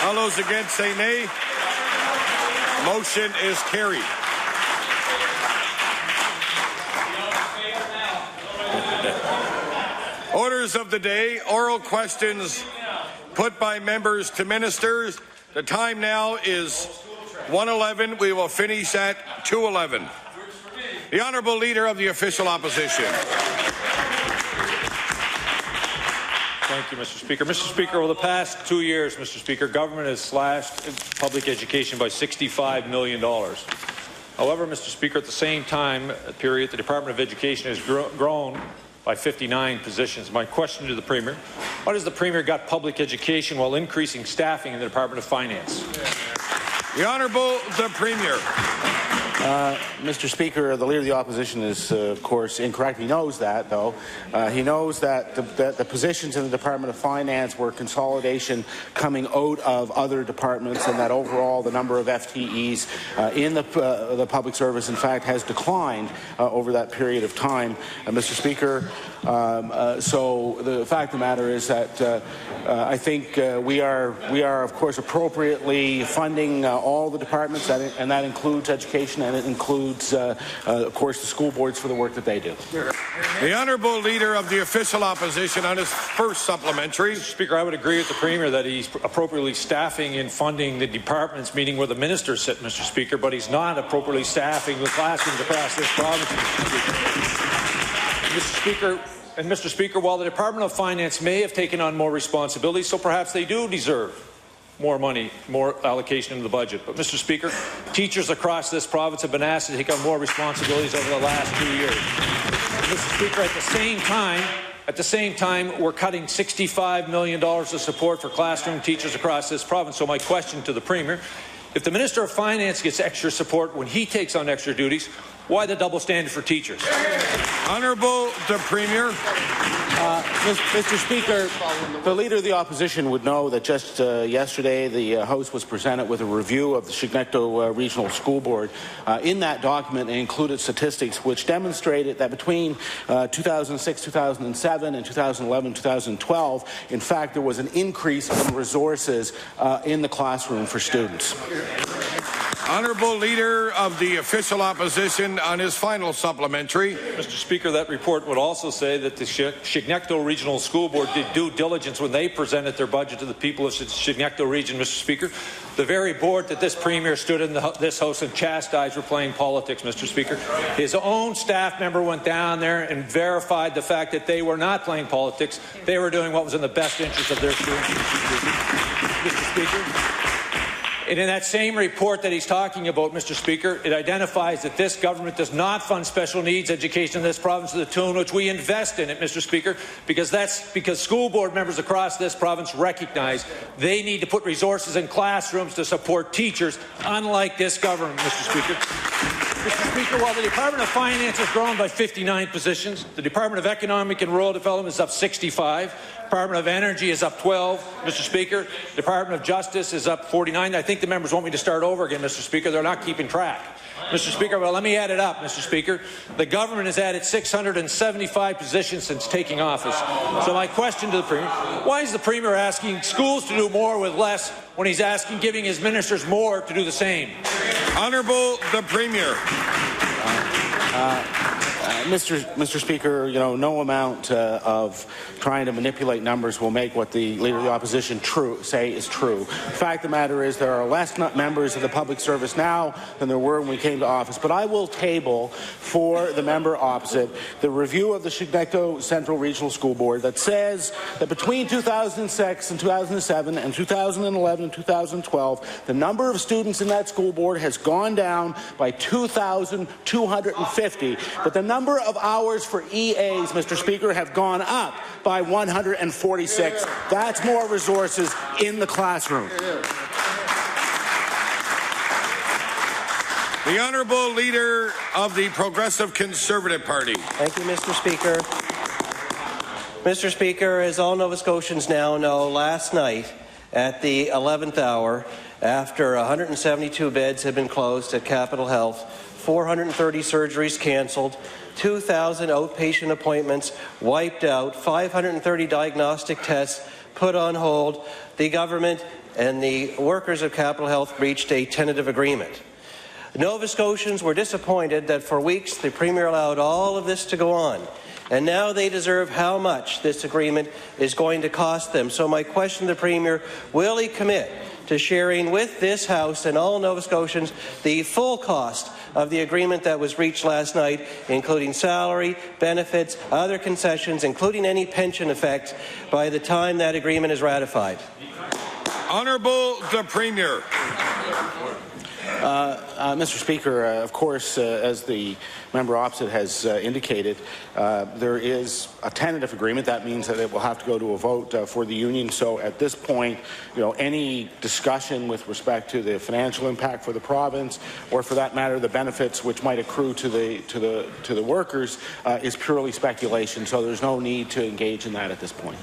All those against say nay. Motion is carried. Orders of the day, oral questions put by members to ministers. The time now is 1:11. We will finish at 2:11. The Honourable Leader of the Official Opposition. Thank you, Mr. Speaker. Mr. Speaker, over the past 2 years, Mr. Speaker, government has slashed public education by $65 million. However, Mr. Speaker, at the same time period, the Department of Education has grown by 59 positions. My question to the Premier, why does the Premier gut public education while increasing staffing in the Department of Finance? The Honourable the Premier. Mr. Speaker, the Leader of the Opposition is, of course, incorrect. He knows that, though. He knows that the positions in the Department of Finance were consolidation coming out of other departments, and that overall the number of FTEs in the public service, in fact, has declined over that period of time. Mr. Speaker, so the fact of the matter is that I think we are, of course, appropriately funding all the departments, and that includes education, and it includes, of course, the school boards for the work that they do. The Honourable Leader of the Official Opposition on his first supplementary. Mr. Speaker, I would agree with the Premier that he's appropriately staffing and funding the departments, meeting where the ministers sit, Mr. Speaker, but he's not appropriately staffing the classrooms across this province, Mr. Speaker, while the Department of Finance may have taken on more responsibilities, so perhaps they do deserve more money, more allocation in the budget. But, Mr. Speaker, teachers across this province have been asked to take on more responsibilities over the last 2 years. And, Mr. Speaker, at the same time, we're cutting $65 million of support for classroom teachers across this province. So my question to the Premier, if the Minister of Finance gets extra support when he takes on extra duties, why the double standard for teachers? Honourable the Premier. Mr. Speaker, the Leader of the Opposition would know that just yesterday the House was presented with a review of the Chignecto Regional School Board. In that document, it included statistics which demonstrated that between 2006, 2007 and 2011, 2012, in fact, there was an increase in resources in the classroom for students. Honourable Leader of the Official Opposition on his final supplementary. Mr. Speaker, that report would also say that the Chignecto Regional School Board did due diligence when they presented their budget to the people of the Chignecto region, Mr. Speaker. The very board that this Premier stood in this House and chastised for playing politics, Mr. Speaker. His own staff member went down there and verified the fact that they were not playing politics. They were doing what was in the best interest of their students, Mr. Speaker. And in that same report that he's talking about, Mr. Speaker, it identifies that this government does not fund special needs education in this province to the tune which we invest in it, Mr. Speaker, because school board members across this province recognize they need to put resources in classrooms to support teachers, unlike this government, Mr. Speaker. Mr. Speaker, while the Department of Finance has grown by 59 positions, the Department of Economic and Rural Development is up 65. Department of Energy is up 12, Mr. Speaker. Department of Justice is up 49. I think the members want me to start over again, Mr. Speaker. They're not keeping track. Mr. Speaker, well, let me add it up, Mr. Speaker. The government has added 675 positions since taking office. So my question to the Premier, why is the Premier asking schools to do more with less when he's giving his ministers more to do the same? Honourable the Premier. Mr. Speaker, no amount of trying to manipulate numbers will make what the Leader of the Opposition say is true. The fact of the matter is there are less members of the public service now than there were when we came to office. But I will table for the member opposite the review of the Chignecto Central Regional School Board that says that between 2006 and 2007 and 2011 and 2012, the number of students in that school board has gone down by 2,250, but the number of hours for EAs, Mr. Speaker, have gone up by 146. That's more resources in the classroom. The Honourable Leader of the Progressive Conservative Party. Thank you, Mr. Speaker. Mr. Speaker, as all Nova Scotians now know, last night at the 11th hour, after 172 beds had been closed at Capital Health, 430 surgeries cancelled, 2,000 outpatient appointments wiped out, 530 diagnostic tests put on hold, the government and the workers of Capital Health reached a tentative agreement. Nova Scotians were disappointed that for weeks the Premier allowed all of this to go on, and now they deserve how much this agreement is going to cost them. So my question to the Premier, will he commit to sharing with this House and all Nova Scotians the full cost of the agreement that was reached last night, including salary, benefits, other concessions, including any pension effects, by the time that agreement is ratified? Honourable the Premier. Mr. Speaker, of course, as the member opposite has indicated, there is a tentative agreement. That means that it will have to go to a vote for the union. So at this point, any discussion with respect to the financial impact for the province, or for that matter, the benefits which might accrue to the workers, is purely speculation. So there's no need to engage in that at this point.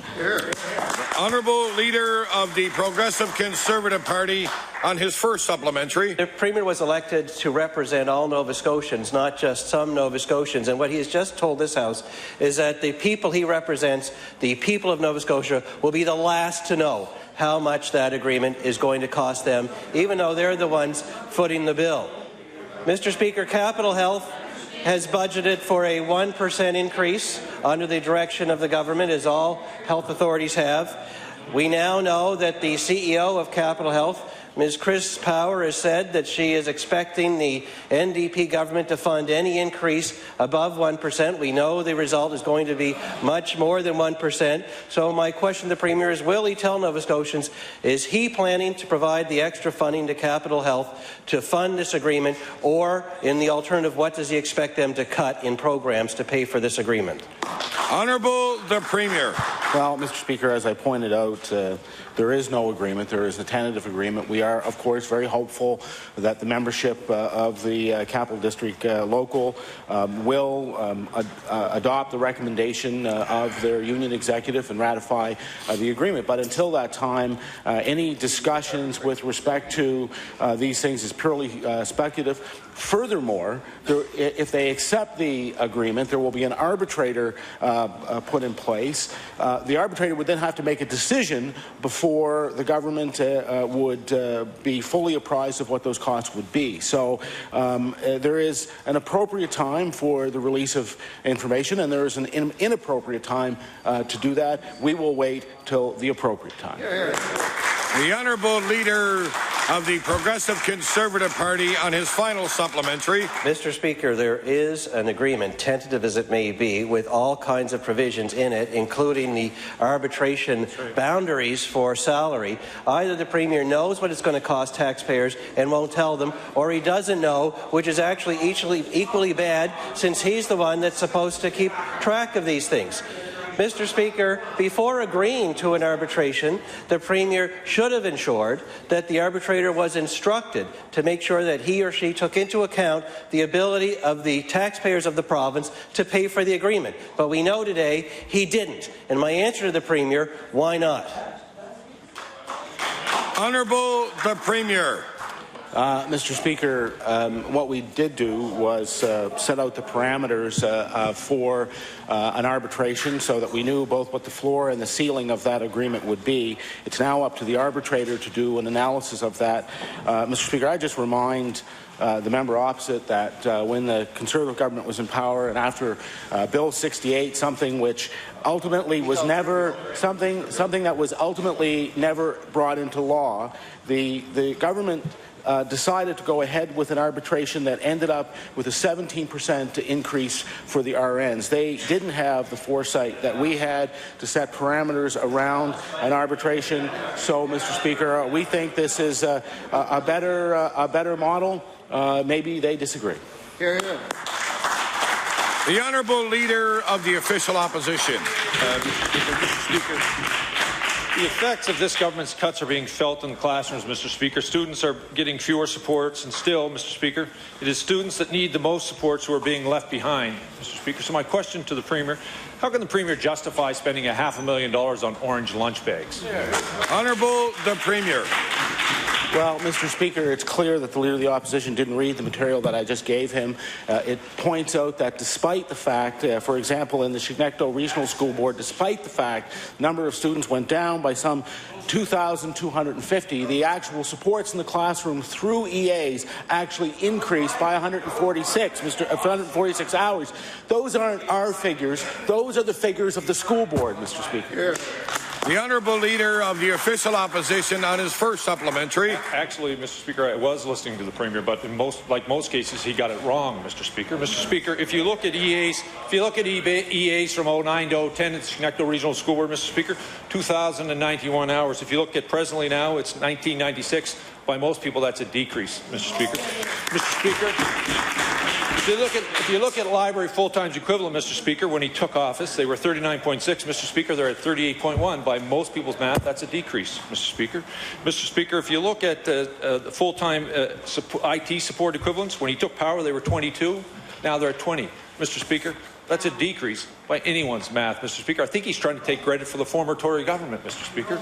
Honourable Leader of the Progressive Conservative Party on his first supplementary. The Premier was elected to represent all Nova Scotians, not just some Nova Scotians. And what he has just told this House is that the people he represents, the people of Nova Scotia, will be the last to know how much that agreement is going to cost them, even though they're the ones footing the bill. Mr. Speaker, Capital Health has budgeted for a 1% increase under the direction of the government, as all health authorities have. We now know that the CEO of Capital Health, Ms. Chris Power, has said that she is expecting the NDP government to fund any increase above 1%. We know the result is going to be much more than 1%. So my question to the Premier is, will he tell Nova Scotians, is he planning to provide the extra funding to Capital Health to fund this agreement, or in the alternative, what does he expect them to cut in programs to pay for this agreement? Honourable the Premier. Well, Mr. Speaker, as I pointed out, there is no agreement. There is a tentative agreement. We are, of course, very hopeful that the membership of the Capital District Local will adopt the recommendation of their union executive and ratify the agreement. But until that time, any discussions with respect to these things is purely speculative. Furthermore, if they accept the agreement, there will be an arbitrator put in place. The arbitrator would then have to make a decision before the government would be fully apprised of what those costs would be. So there is an appropriate time for the release of information, and there is an inappropriate time to do that. We will wait till the appropriate time. The Honourable Leader of the Progressive Conservative Party on his final supplementary. Mr. Speaker, there is an agreement, tentative as it may be, with all kinds of provisions in it, including the arbitration boundaries for salary. Either the Premier knows what it's going to cost taxpayers and won't tell them, or he doesn't know, which is actually equally bad, since he's the one that's supposed to keep track of these things. Mr. Speaker, before agreeing to an arbitration, the Premier should have ensured that the arbitrator was instructed to make sure that he or she took into account the ability of the taxpayers of the province to pay for the agreement. But we know today he didn't. And my answer to the Premier, why not? Honourable the Premier. Mr. Speaker, what we did do was set out the parameters for an arbitration so that we knew both what the floor and the ceiling of that agreement would be. It's now up to the arbitrator to do an analysis of that. Mr. Speaker, I just remind the member opposite that when the Conservative government was in power and after Bill 68, something which ultimately was never something that was ultimately never brought into law, the government decided to go ahead with an arbitration that ended up with a 17% increase for the RNs. They didn't have the foresight that we had to set parameters around an arbitration. So, Mr. Speaker, we think this is a better model. Maybe they disagree. Hear, hear. The Honourable Leader of the Official Opposition. Mr. Speaker, the effects of this government's cuts are being felt in the classrooms, Mr. Speaker. Students are getting fewer supports, and still, Mr. Speaker, it is students that need the most supports who are being left behind, Mr. Speaker. So my question to the Premier, how can the Premier justify spending $500,000 on orange lunch bags? Honourable the Premier. Well, Mr. Speaker, it's clear that the Leader of the Opposition didn't read the material that I just gave him. It points out that despite the fact, for example, in the Chignecto Regional School Board, despite the fact the number of students went down by some 2,250, the actual supports in the classroom through EAs actually increased by 146 hours. Those aren't our figures. Those are the figures of the school board, Mr. Speaker. The Honourable Leader of the Official Opposition on his first supplementary. Actually, Mr. Speaker, I was listening to the Premier, but like most cases, he got it wrong, Mr. Speaker. Mr. Speaker, if you look at EAs, EAs from 09 to 010 at the Chignecto Regional School Board, Mr. Speaker, 2,091 hours. If you look at presently now, it's 1996. By most people, that's a decrease, Mr. Speaker. Mr. Speaker, if you look at library full-time equivalent, Mr. Speaker, when he took office, they were 39.6. Mr. Speaker, they're at 38.1. By most people's math, that's a decrease, Mr. Speaker. Mr. Speaker, if you look at the full-time IT support equivalents, when he took power, they were 22. Now they're at 20. Mr. Speaker, that's a decrease by anyone's math, Mr. Speaker. I think he's trying to take credit for the former Tory government, Mr. Speaker.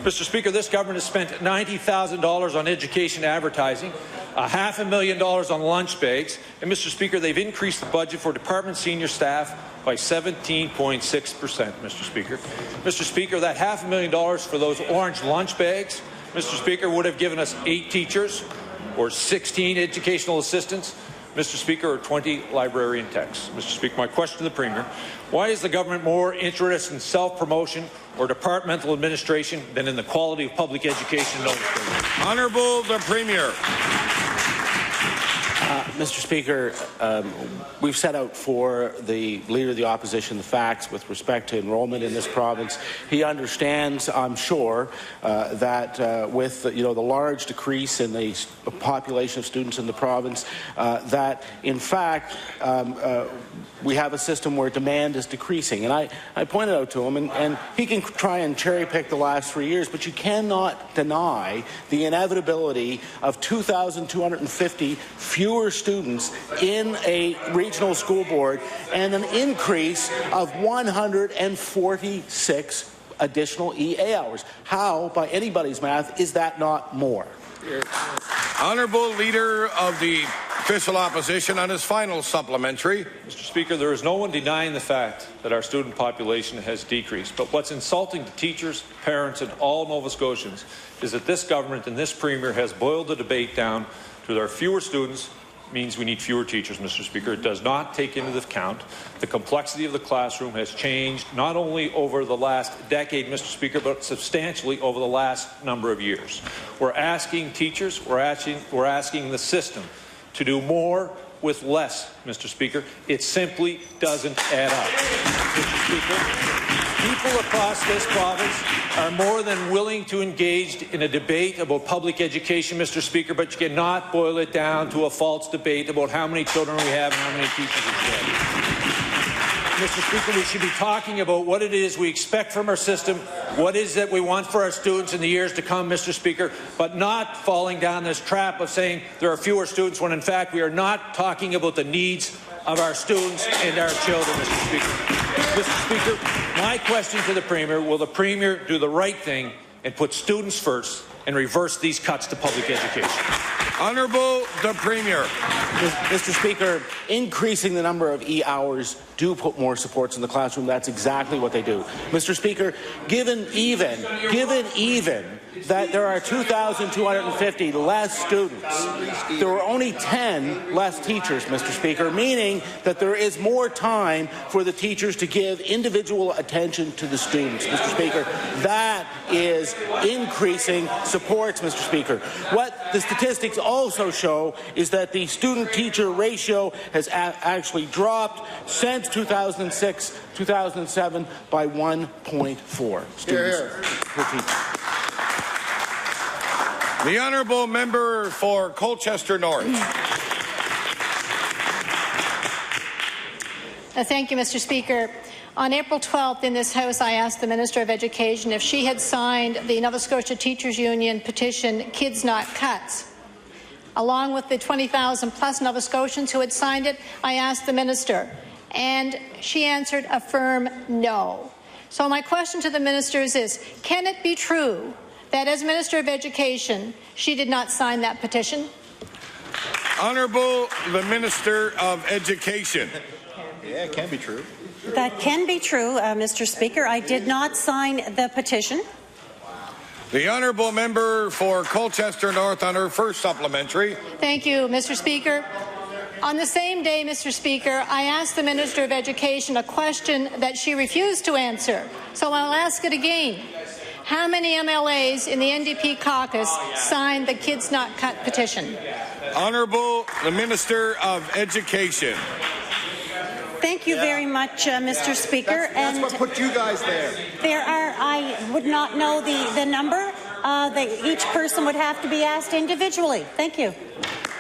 Mr. Speaker, this government has spent $90,000 on education advertising, $500,000 on lunch bags, and Mr. Speaker, they've increased the budget for department senior staff by 17.6%, Mr. Speaker. Mr. Speaker, that $500,000 for those orange lunch bags, Mr. Speaker, would have given us 8 teachers or 16 educational assistants, Mr. Speaker, or 20 librarian techs. Mr. Speaker, my question to the Premier, why is the government more interested in self-promotion or departmental administration than in the quality of public education? Honourable the Premier. Mr. Speaker, we've set out for the Leader of the Opposition the facts with respect to enrollment in this province. He understands, I'm sure, that with the large decrease in the population of students in the province, that in fact we have a system where demand is decreasing. And I pointed out to him, and he can try and cherry pick the last 3 years, but you cannot deny the inevitability of 2,250 fewer students in a regional school board and an increase of 146 additional EA hours. How, by anybody's math, is that not more? Honourable Leader of the Official Opposition on his final supplementary. Mr. Speaker, there is no one denying the fact that our student population has decreased. But what's insulting to teachers, parents, and all Nova Scotians is that this government and this Premier has boiled the debate down to there are fewer students means we need fewer teachers, Mr. Speaker. It does not take into account the complexity of the classroom has changed not only over the last decade, Mr. Speaker, but substantially over the last number of years. We're asking teachers, we're asking the system to do more with less, Mr. Speaker. It simply doesn't add up. Mr. Speaker, people across this province are more than willing to engage in a debate about public education, Mr. Speaker, but you cannot boil it down to a false debate about how many children we have and how many teachers we have. Mr. Speaker, we should be talking about what it is we expect from our system, what is that we want for our students in the years to come, Mr. Speaker, but not falling down this trap of saying there are fewer students when, in fact, we are not talking about the needs of our students and our children, Mr. Speaker. Mr. Speaker, my question to the Premier, will the Premier do the right thing and put students first and reverse these cuts to public education? Honourable the Premier. Mr. Speaker, increasing the number of E-hours do put more supports in the classroom. That's exactly what they do. Mr. Speaker, given even that there are 2,250 less students, there are only 10 less teachers, Mr. Speaker, meaning that there is more time for the teachers to give individual attention to the students, Mr. Speaker. That is increasing supports, Mr. Speaker. What the statistics also show is that the student-teacher ratio has actually dropped since 2006-2007 by 1.4 students per teacher. The Honourable Member for Colchester North. Thank you, Mr. Speaker. On April 12th in this House, I asked the Minister of Education if she had signed the Nova Scotia Teachers Union petition, Kids Not Cuts. Along with the 20,000 plus Nova Scotians who had signed it, I asked the Minister, and she answered a firm no. So my question to the Minister is this: can it be true that as Minister of Education, she did not sign that petition? Honourable the Minister of Education. Yeah, it can be true. That can be true, Mr. Speaker. I did not sign the petition. The Honourable Member for Colchester North on her first supplementary. Thank you, Mr. Speaker. On the same day, Mr. Speaker, I asked the Minister of Education a question that she refused to answer, so I'll ask it again. How many MLAs in the NDP caucus signed the Kids Not Cut petition? Honourable the Minister of Education. Thank you very much, Mr. Speaker. That's what put you guys there. I would not know the number. Each person would have to be asked individually. Thank you.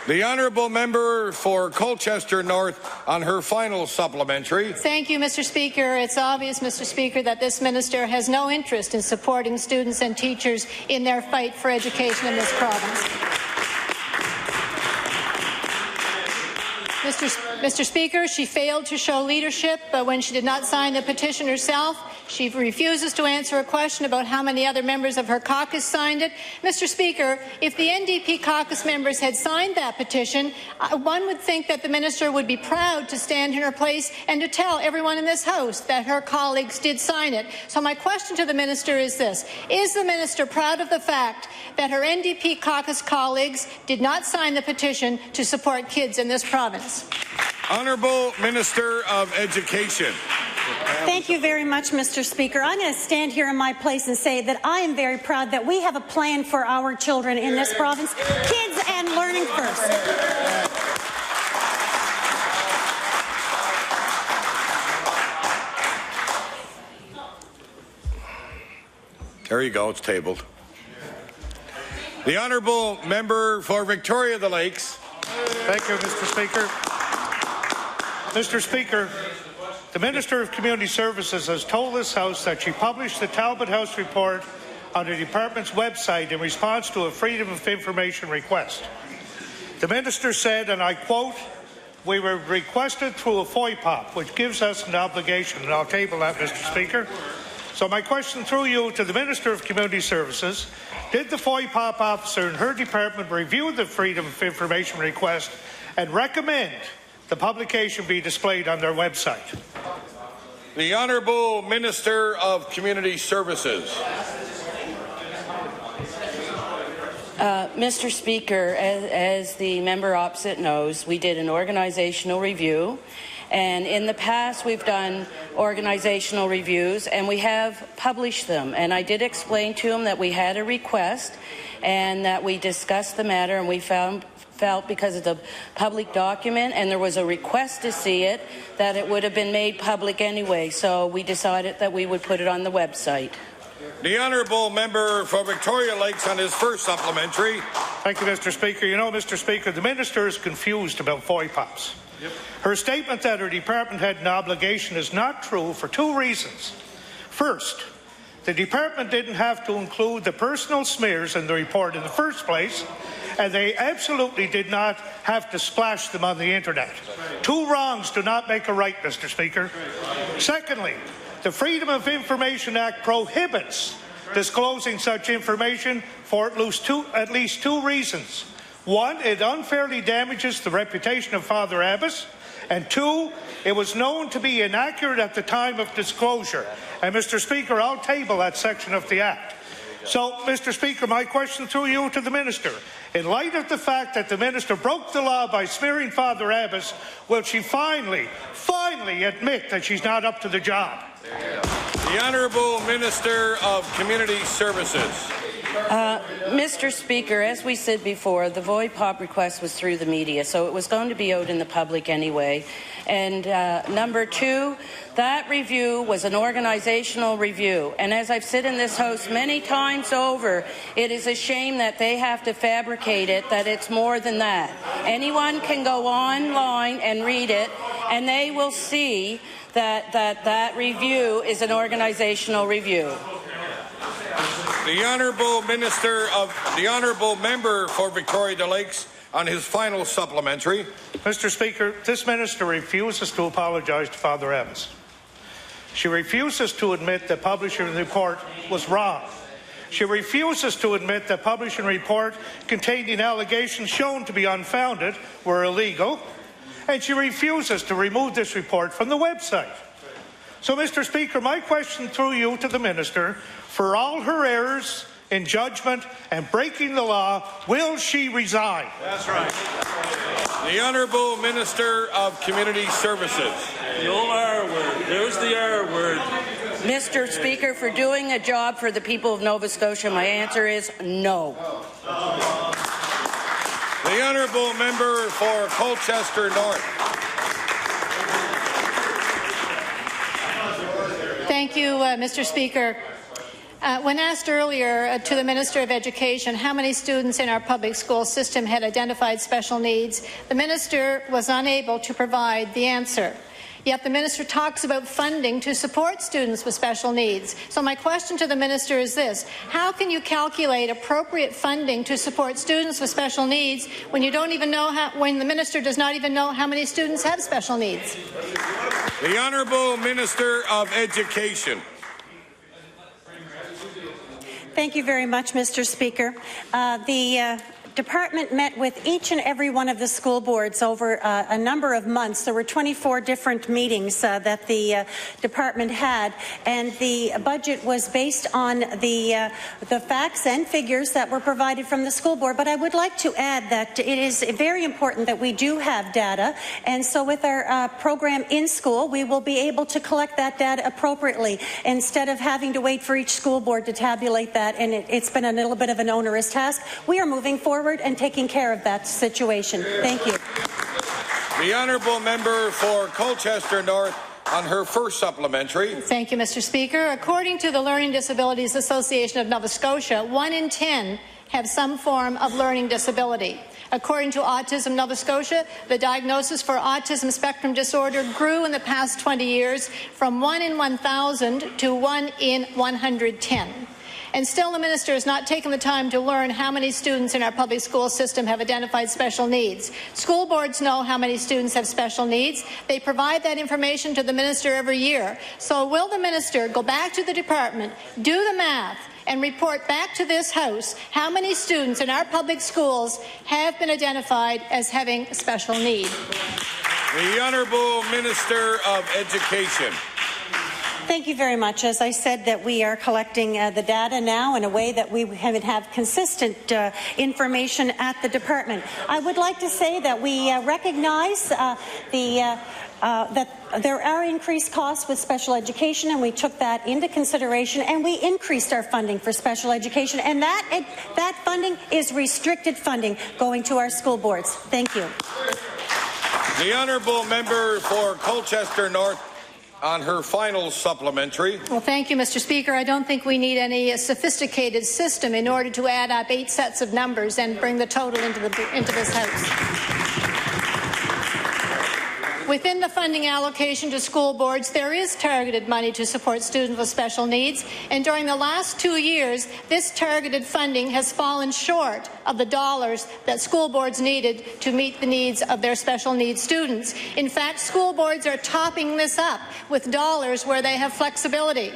The Honourable Member for Colchester North on her final supplementary. Thank you, Mr. Speaker. It's obvious, Mr. Speaker, that this minister has no interest in supporting students and teachers in their fight for education in this province. Mr. Speaker, she failed to show leadership when she did not sign the petition herself. She refuses to answer a question about how many other members of her caucus signed it. Mr. Speaker, if the NDP caucus members had signed that petition, one would think that the minister would be proud to stand in her place and to tell everyone in this House that her colleagues did sign it. So my question to the minister is this. Is the minister proud of the fact that her NDP caucus colleagues did not sign the petition to support kids in this province? Honourable Minister of Education. Thank you very much, Mr. Speaker. I'm going to stand here in my place and say that I am very proud that we have a plan for our children in this province. Kids and learning first. There you go, it's tabled. The Honourable Member for Victoria the Lakes. Thank you, Mr. Speaker. Mr. Speaker, the Minister of Community Services has told this House that she published the Talbot House report on the department's website in response to a Freedom of Information request. The Minister said, and I quote, "We were requested through a FOIPOP, which gives us an obligation," and I'll table that, Mr. Speaker. So my question through you to the Minister of Community Services, did the FOIPOP officer in her department review the Freedom of Information request and recommend the publication be displayed on their website? The Honourable Minister of Community Services. Mr. Speaker, as the member opposite knows, we did an organizational review, and in the past we've done organizational reviews and we have published them, and I did explain to him that we had a request and that we discussed the matter, and we felt because it's a public document and there was a request to see it that it would have been made public anyway, so we decided that we would put it on the website. The Honourable Member for Victoria Lakes on his first supplementary. Thank you, Mr. Speaker. You know, Mr. Speaker, the Minister is confused about FOIPOPs. Yep. Her statement that her department had an obligation is not true for two reasons. First, the department didn't have to include the personal smears in the report in the first place, and they absolutely did not have to splash them on the internet. Two wrongs do not make a right, Mr. Speaker. Secondly, the Freedom of Information Act prohibits disclosing such information for at least two reasons. One, it unfairly damages the reputation of Father Abbas, and two, it was known to be inaccurate at the time of disclosure. And Mr. Speaker, I'll table that section of the Act. So, Mr. Speaker, my question through you to the Minister. In light of the fact that the Minister broke the law by smearing Father Abbas, will she finally admit that she's not up to the job? The Honourable Minister of Community Services. Mr. Speaker, as we said before, the VOIPOP request was through the media, so it was going to be out in the public anyway. And number two, that review was an organizational review. And as I've said in this House many times over, it is a shame that they have to fabricate it, that it's more than that. Anyone can go online and read it, and they will see that review is an organizational review. The Honourable Member for Victoria the Lakes on his final supplementary. Mr. Speaker, this minister refuses to apologize to Father Abbas. She refuses to admit that publishing the report was wrong. She refuses to admit that publishing a report containing allegations shown to be unfounded were illegal, and she refuses to remove this report from the website. So, Mr. Speaker, my question through you to the Minister, for all her errors in judgment and breaking the law, will she resign? That's right. The Honourable Minister of Community Services. The old R word. There's the R word. Mr. Speaker, for doing a job for the people of Nova Scotia, my answer is no. The Honourable Member for Colchester North. Thank you, Mr. Speaker. When asked earlier to the Minister of Education how many students in our public school system had identified special needs, the Minister was unable to provide the answer. Yet the Minister talks about funding to support students with special needs. So my question to the Minister is this: how can you calculate appropriate funding to support students with special needs when you don't even know when the Minister does not even know how many students have special needs? The Honourable Minister of Education. Thank you very much, Mr. Speaker. The department met with each and every one of the school boards over a number of months. There were 24 different meetings that the department had, and the budget was based on the facts and figures that were provided from the school board. But I would like to add that it is very important that we do have data, and so with our program in school, we will be able to collect that data appropriately instead of having to wait for each school board to tabulate that, and it's been a little bit of an onerous task. We are moving forward and taking care of that situation. Thank you. The Honourable Member for Colchester North on her first supplementary. Thank you, Mr. Speaker. According to the Learning Disabilities Association of Nova Scotia, 1 in 10 have some form of learning disability. According to Autism Nova Scotia, the diagnosis for autism spectrum disorder grew in the past 20 years from 1 in 1,000 to 1 in 110. And still the Minister has not taken the time to learn how many students in our public school system have identified special needs. School boards know how many students have special needs. They provide that information to the Minister every year. So will the Minister go back to the department, do the math, and report back to this House how many students in our public schools have been identified as having special need? The Honourable Minister of Education. Thank you very much. As I said, that we are collecting the data now in a way that we have consistent information at the department. I would like to say that we recognize that there are increased costs with special education, and we took that into consideration, and we increased our funding for special education, and that funding is restricted funding going to our school boards. Thank you. The Honourable Member for Colchester North on her final supplementary. Well, thank you, Mr. Speaker. I don't think we need any sophisticated system in order to add up 8 sets of numbers and bring the total into this House. Within the funding allocation to school boards, there is targeted money to support students with special needs, and during the last 2 years, this targeted funding has fallen short of the dollars that school boards needed to meet the needs of their special needs students. In fact, school boards are topping this up with dollars where they have flexibility.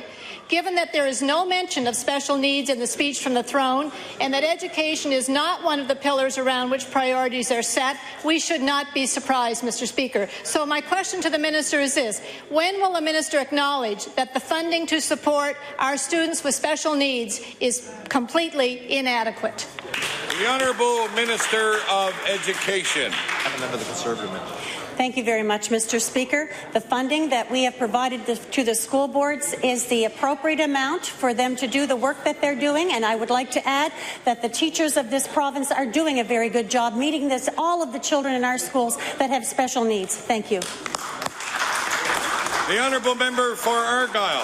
Given that there is no mention of special needs in the speech from the throne, and that education is not one of the pillars around which priorities are set, we should not be surprised, Mr. Speaker. So my question to the Minister is this: when will the Minister acknowledge that the funding to support our students with special needs is completely inadequate? The Honourable Minister of Education. And then to the Conservative member. Thank you very much, Mr. Speaker. The funding that we have provided to the school boards is the appropriate amount for them to do the work that they're doing, and I would like to add that the teachers of this province are doing a very good job meeting all of the children in our schools that have special needs. Thank you. The Honourable Member for Argyll.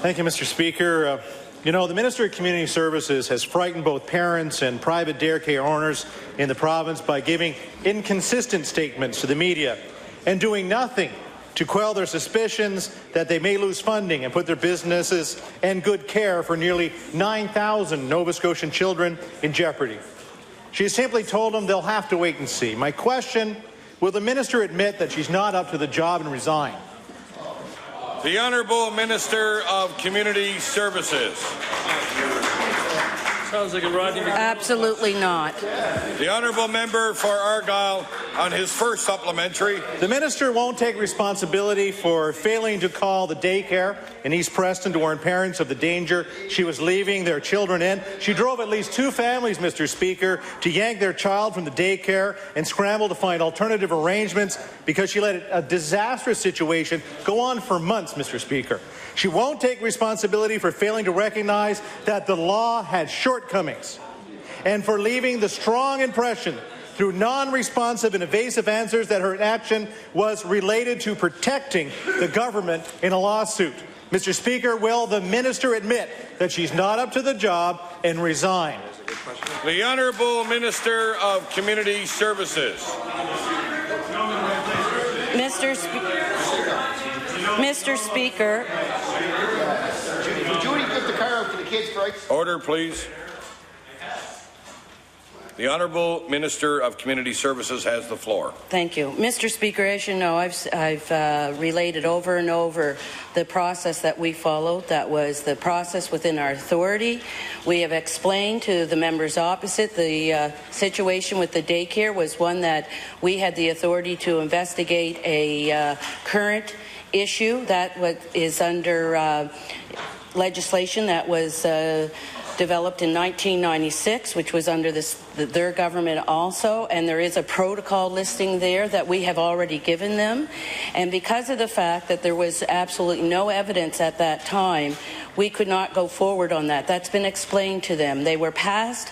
Thank you, Mr. Speaker. You know, the Minister of Community Services has frightened both parents and private daycare owners in the province by giving inconsistent statements to the media and doing nothing to quell their suspicions that they may lose funding and put their businesses and good care for nearly 9,000 Nova Scotian children in jeopardy. She has simply told them they'll have to wait and see. My question, will the Minister admit that she's not up to the job and resign? The Honourable Minister of Community Services. Sounds like a Rodney McDonald. Absolutely not. The Honourable Member for Argyll on his first supplementary. The minister won't take responsibility for failing to call the daycare in East Preston to warn parents of the danger she was leaving their children in. She drove at least 2 families, Mr. Speaker, to yank their child from the daycare and scramble to find alternative arrangements because she let a disastrous situation go on for months, Mr. Speaker. She won't take responsibility for failing to recognize that the law had shortcomings and for leaving the strong impression through non-responsive and evasive answers that her action was related to protecting the government in a lawsuit. Mr. Speaker, will the minister admit that she's not up to the job and resign? The Honourable Minister of Community Services. Mr. Speaker. Judy, get the car out to the kids, Bryce. Order, please. The Honourable Minister of Community Services has the floor. Thank you. Mr. Speaker, as you know, I've related over and over the process that we followed. That was the process within our authority. We have explained to the members opposite the situation with the daycare was one that we had the authority to investigate a current issue that is under legislation that was developed in 1996, which was under their government also, and there is a protocol listing there that we have already given them. And because of the fact that there was absolutely no evidence at that time, we could not go forward on that. That's been explained to them. They were past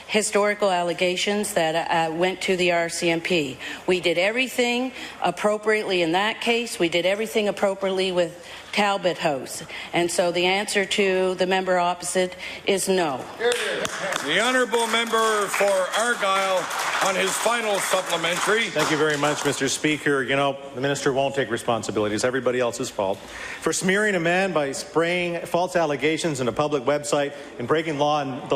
historical allegations that went to the RCMP. We did everything appropriately in that case. We did everything appropriately with Talbot House. And so the answer to the member opposite is no. The Honourable Member for Argyll on his final supplementary. Thank you very much, Mr. Speaker. You know, the minister won't take responsibility. It's everybody else's fault. For smearing a man by spraying false allegations in a public website and breaking the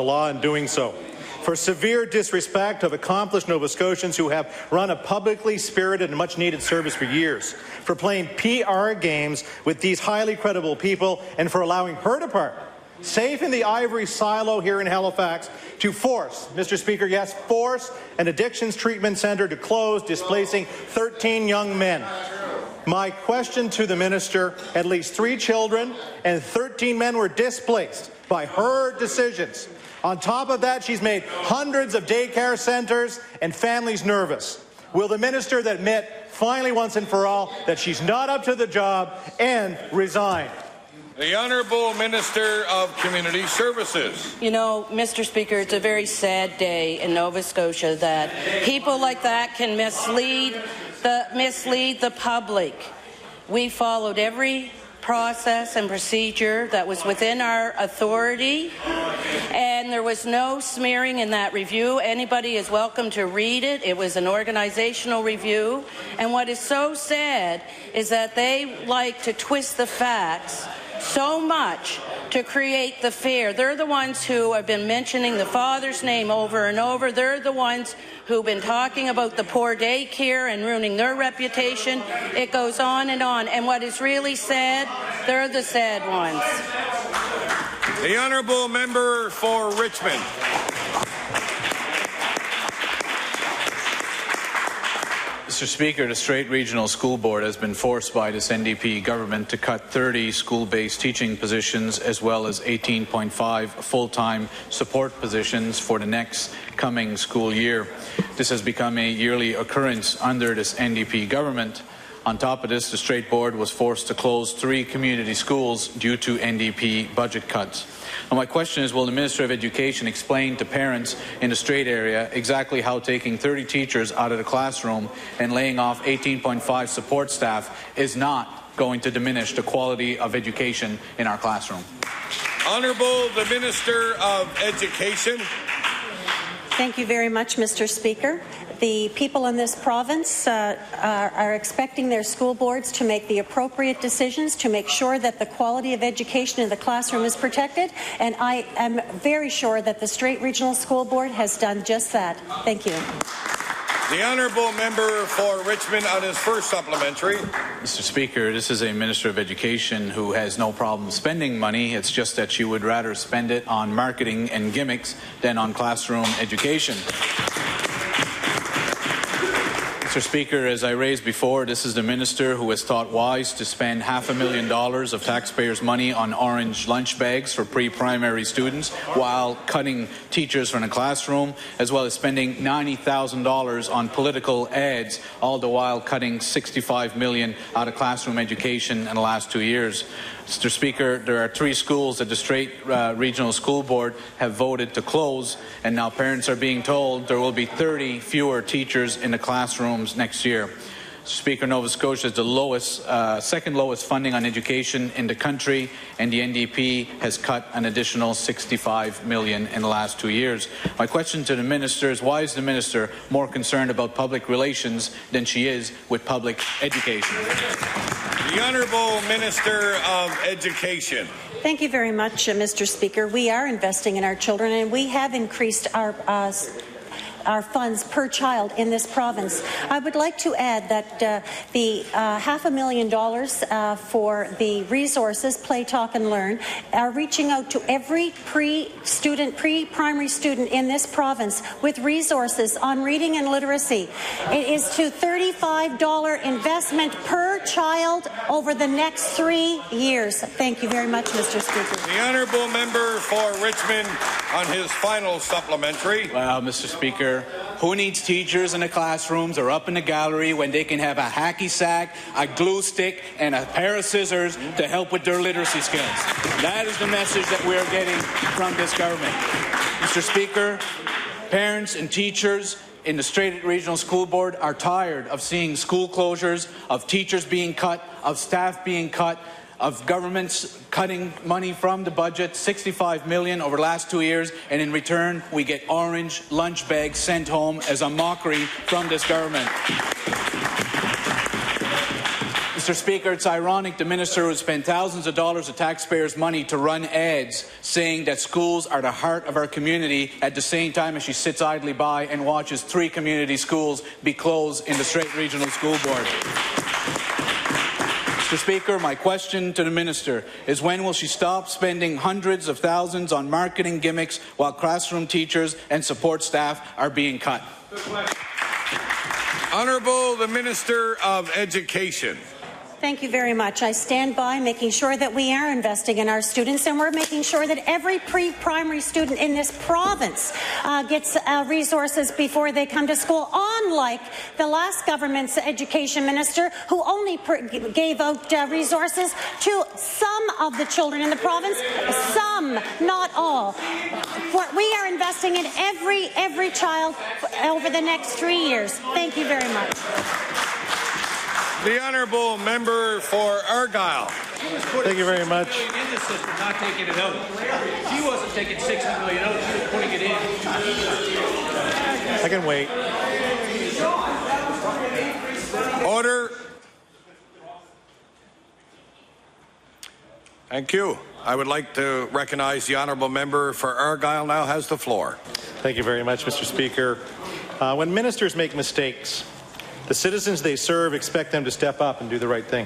law in doing so. For severe disrespect of accomplished Nova Scotians who have run a publicly spirited and much-needed service for years. For playing PR games with these highly credible people and for allowing her department, safe in the ivory silo here in Halifax, to force, Mr. Speaker, yes, force an addictions treatment centre to close, displacing 13 young men. My question to the minister, at least 3 children and 13 men were displaced by her decisions. On top of that, she's made hundreds of daycare centres and families nervous. Will the minister admit, finally once and for all, that she's not up to the job and resign? The Honourable Minister of Community Services. You know, Mr. Speaker, it's a very sad day in Nova Scotia that people like that can mislead the public. We followed every process and procedure that was within our authority, and there was no smearing in that review. Anybody is welcome to read it. It was an organizational review, and what is so sad is that they like to twist the facts so much to create the fear. They're the ones who have been mentioning the father's name over and over. They're the ones who've been talking about the poor daycare and ruining their reputation. It goes on. And what is really sad, they're the sad ones. The Honourable Member for Richmond. Mr. Speaker, the Strait Regional School Board has been forced by this NDP government to cut 30 school-based teaching positions as well as 18.5 full-time support positions for the next coming school year. This has become a yearly occurrence under this NDP government. On top of this, the Strait Board was forced to close 3 community schools due to NDP budget cuts. Now, my question is, will the Minister of Education explain to parents in the Strait area exactly how taking 30 teachers out of the classroom and laying off 18.5 support staff is not going to diminish the quality of education in our classroom? Honourable the Minister of Education. Thank you very much, Mr. Speaker. The people in this province are expecting their school boards to make the appropriate decisions to make sure that the quality of education in the classroom is protected, and I am very sure that the Strait Regional School Board has done just that. Thank you. The honourable member for Richmond on his first supplementary. Mr. Speaker, this is a Minister of Education who has no problem spending money. It's just that she would rather spend it on marketing and gimmicks than on classroom education. Mr. Speaker, as I raised before, this is the minister who has thought wise to spend $500,000 of taxpayers' money on orange lunch bags for pre-primary students while cutting teachers from the classroom, as well as spending $90,000 on political ads, all the while cutting $65 million out of classroom education in the last 2 years. Mr. Speaker, there are 3 schools that the Strait Regional School Board have voted to close, and now parents are being told there will be 30 fewer teachers in the classrooms next year. Mr. Speaker, Nova Scotia is the lowest, second lowest funding on education in the country, and the NDP has cut an additional $65 million in the last 2 years. My question to the minister is, why is the minister more concerned about public relations than she is with public education? The Honourable Minister of Education. Thank you very much, Mr. Speaker. We are investing in our children, and we have increased our funds per child in this province. I would like to add that the $500,000 for the resources, Play, Talk and Learn, are reaching out to every pre-primary student in this province with resources on reading and literacy. It is to $35 investment per child over the next 3 years. Thank you very much, Mr. Speaker. The honourable member for Richmond on his final supplementary. Well, Mr. Speaker, who needs teachers in the classrooms or up in the gallery when they can have a hacky sack, a glue stick, and a pair of scissors to help with their literacy skills? That is the message that we're getting from this government. Mr. Speaker, parents and teachers in the Strait Regional School Board are tired of seeing school closures, of teachers being cut, of staff being cut, of governments cutting money from the budget, $65 million over the last 2 years, and in return we get orange lunch bags sent home as a mockery from this government. Mr. Speaker, it's ironic the minister who spent thousands of dollars of taxpayers' money to run ads saying that schools are the heart of our community at the same time as she sits idly by and watches 3 community schools be closed in the Strait Regional School Board. Mr. Speaker, my question to the minister is, when will she stop spending hundreds of thousands on marketing gimmicks while classroom teachers and support staff are being cut? Honourable the Minister of Education. Thank you very much. I stand by making sure that we are investing in our students, and we're making sure that every pre-primary student in this province gets resources before they come to school, unlike the last government's education minister, who only gave out resources to some of the children in the province, some, not all. We are investing in every child over the next 3 years. Thank you very much. The honourable member for Argyll. Thank you very much. In the system, not taking it out. She wasn't taking $60 million out, she was putting it in. I can wait. Order. Thank you. I would like to recognize the honourable member for Argyll now has the floor. Thank you very much, Mr. Speaker. When ministers make mistakes, the citizens they serve expect them to step up and do the right thing.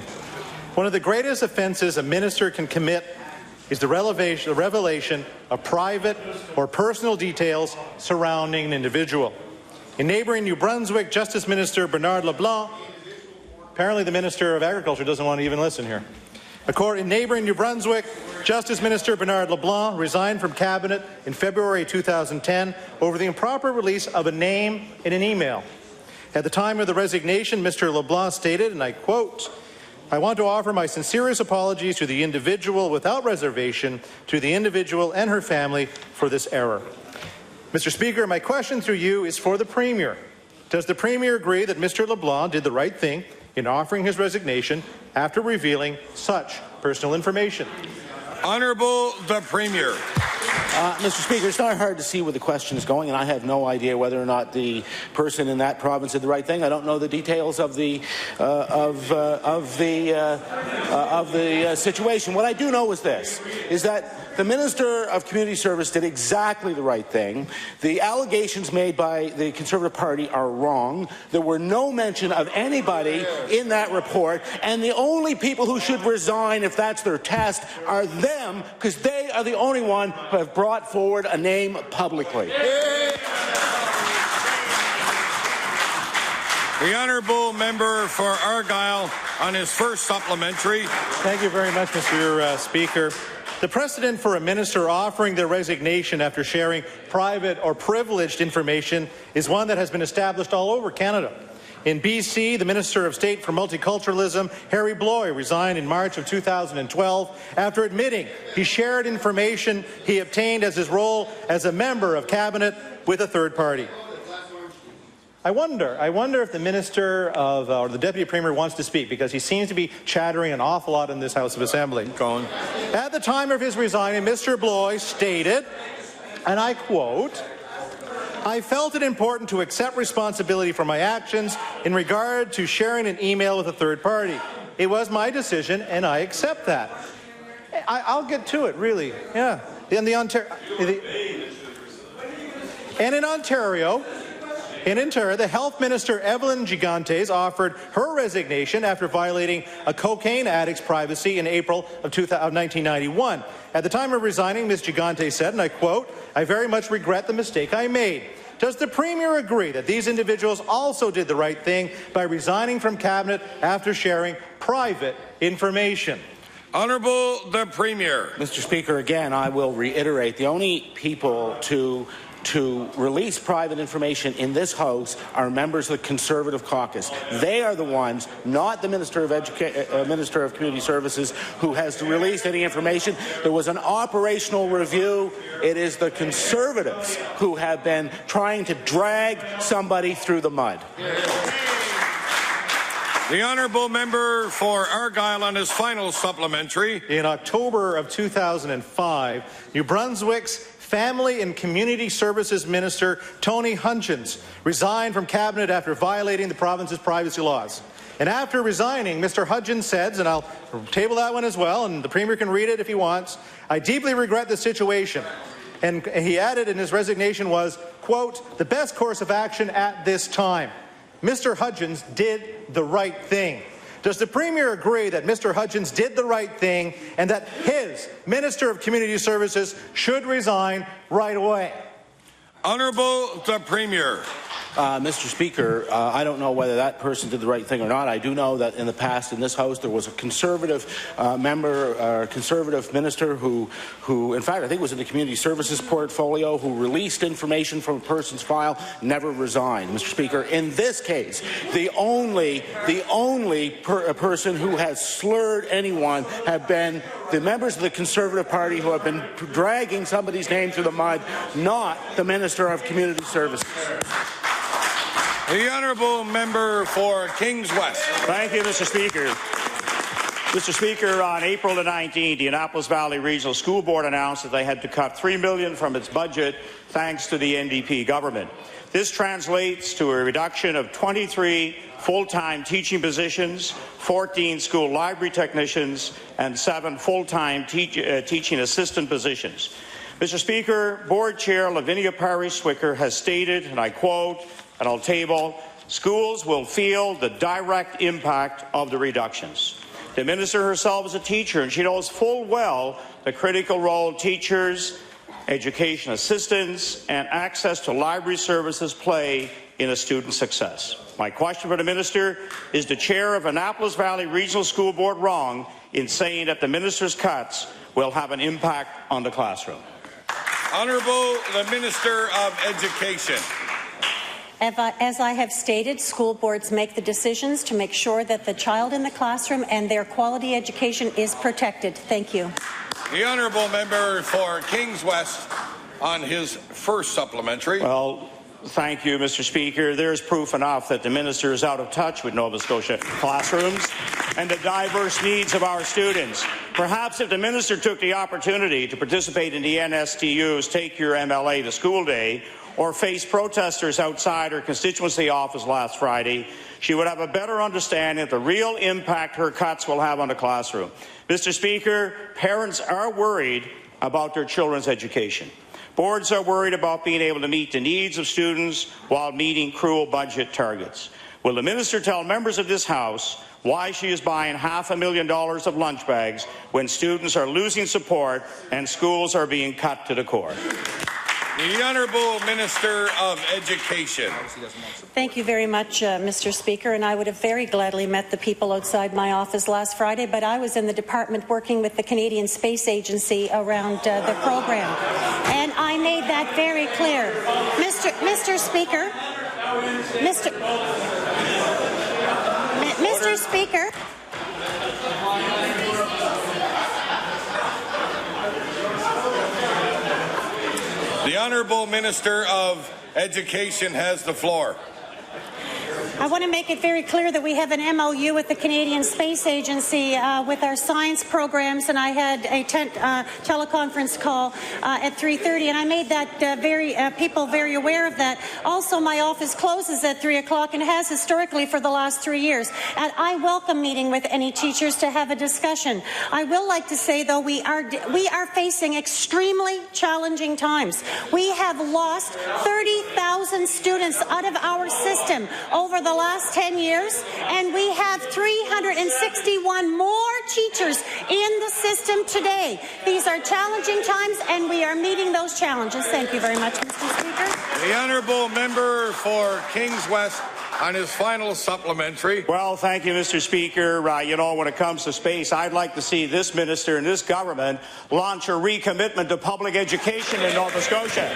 One of the greatest offences a minister can commit is the revelation of private or personal details surrounding an individual. In neighbouring New Brunswick, Justice Minister Bernard LeBlanc, apparently the Minister of Agriculture doesn't want to even listen here. In neighbouring New Brunswick, Justice Minister Bernard LeBlanc resigned from Cabinet in February 2010 over the improper release of a name in an email. At the time of the resignation, Mr. LeBlanc stated, and I quote, "I want to offer my sincerest apologies to the individual without reservation, to the individual and her family for this error." Mr. Speaker, my question through you is for the Premier. Does the Premier agree that Mr. LeBlanc did the right thing in offering his resignation after revealing such personal information? Honourable the Premier. Mr. Speaker, it's not hard to see where the question is going, and I have no idea whether or not the person in that province did the right thing. I don't know the details of the situation. What I do know is this: is that the Minister of Community Service did exactly the right thing. The allegations made by the Conservative Party are wrong. There were no mention of anybody in that report, and the only people who should resign, if that's their test, are them, because they are the only one who have brought forward a name publicly. The honourable member for Argyll on his first supplementary. Thank you very much, Mr. Speaker. The precedent for a minister offering their resignation after sharing private or privileged information is one that has been established all over Canada. In BC, the Minister of State for Multiculturalism, Harry Bloy, resigned in March of 2012 after admitting he shared information he obtained as his role as a member of Cabinet with a third party. I wonder if the Minister of, or the Deputy Premier wants to speak, because he seems to be chattering an awful lot in this House of Assembly. At the time of his resigning, Mr. Bloy stated, and I quote, "I felt it important to accept responsibility for my actions in regard to sharing an email with a third party. It was my decision, and I accept that." I'll get to it, really. Yeah. In Ontario, the Health Minister, Evelyn Gigantes, offered her resignation after violating a cocaine addict's privacy in April of 1991. At the time of resigning, Ms. Gigantes said, and I quote, "I very much regret the mistake I made." Does the Premier agree that these individuals also did the right thing by resigning from Cabinet after sharing private information? Honourable the Premier. Mr. Speaker, again, I will reiterate, the only people to release private information in this House are members of the Conservative caucus. They are the ones, not the Minister of Community Services, who has released any information. There was an operational review. It is the Conservatives who have been trying to drag somebody through the mud. The honourable member for Argyll on his final supplementary. In October of 2005, New Brunswick's Family and Community Services Minister Tony Hutchins resigned from Cabinet after violating the province's privacy laws. And after resigning, Mr. Hutchins said, and I'll table that one as well, and the Premier can read it if he wants, "I deeply regret the situation." And he added in his resignation was, quote, "the best course of action at this time." Mr. Hutchins did the right thing. Does the Premier agree that Mr. Hutchins did the right thing and that his Minister of Community Services should resign right away? Honourable the Premier. Mr. Speaker, I don't know whether that person did the right thing or not. I do know that in the past in this House there was a Conservative Conservative minister who, in fact, I think was in the Community Services portfolio, who released information from a person's file, never resigned. Mr. Speaker, in this case, the only person who has slurred anyone have been the members of the Conservative Party who have been dragging somebody's name through the mud, not the Minister of Community Services. The honourable member for Kings West. Thank you, Mr. Speaker. Mr. Speaker, on April the 19th, the Annapolis Valley Regional School Board announced that they had to cut $3 million from its budget thanks to the NDP government. This translates to a reduction of 23 full-time teaching positions, 14 school library technicians, and 7 full-time teaching assistant positions. Mr. Speaker, Board Chair Lavinia Parry-Swicker has stated, and I quote, and I'll table, "Schools will feel the direct impact of the reductions." The Minister herself is a teacher, and she knows full well the critical role teachers, education assistants, and access to library services play in a student's success. My question for the Minister is: the Chair of Annapolis Valley Regional School Board wrong in saying that the Minister's cuts will have an impact on the classroom? Honourable the Minister of Education. As I have stated, school boards make the decisions to make sure that the child in the classroom and their quality education is protected. Thank you. The honourable member for Kings West on his first supplementary. Well, thank you, Mr. Speaker. There's proof enough that the Minister is out of touch with Nova Scotia classrooms and the diverse needs of our students. Perhaps if the minister took the opportunity to participate in the NSTU's Take Your MLA to School Day or face protesters outside her constituency office last Friday, she would have a better understanding of the real impact her cuts will have on the classroom. Mr. Speaker, parents are worried about their children's education. Boards are worried about being able to meet the needs of students while meeting cruel budget targets. Will the minister tell members of this House why she is buying $500,000 of lunch bags when students are losing support and schools are being cut to the core? The Honourable Minister of Education. Thank you very much, Mr. Speaker, and I would have very gladly met the people outside my office last Friday, but I was in the department working with the Canadian Space Agency around the program, and I made that very clear. Mr. Speaker, Mr. Speaker. The Honourable Minister of Education has the floor. I want to make it very clear that we have an MOU with the Canadian Space Agency with our science programs, and I had a teleconference call at 3:30, and I made that people very aware of that. Also, my office closes at 3 o'clock and has historically for the last 3 years. And I welcome meeting with any teachers to have a discussion. I will like to say, though, we are facing extremely challenging times. We have lost 30,000 students out of our system over the last 10 years, and we have 361 more teachers in the system today. These are challenging times, and we are meeting those challenges. Thank you very much, Mr. Speaker. The Honourable Member for Kings West on his final supplementary. Well, thank you, Mr. Speaker. When it comes to space, I'd like to see this minister and this government launch a recommitment to public education in Nova Scotia.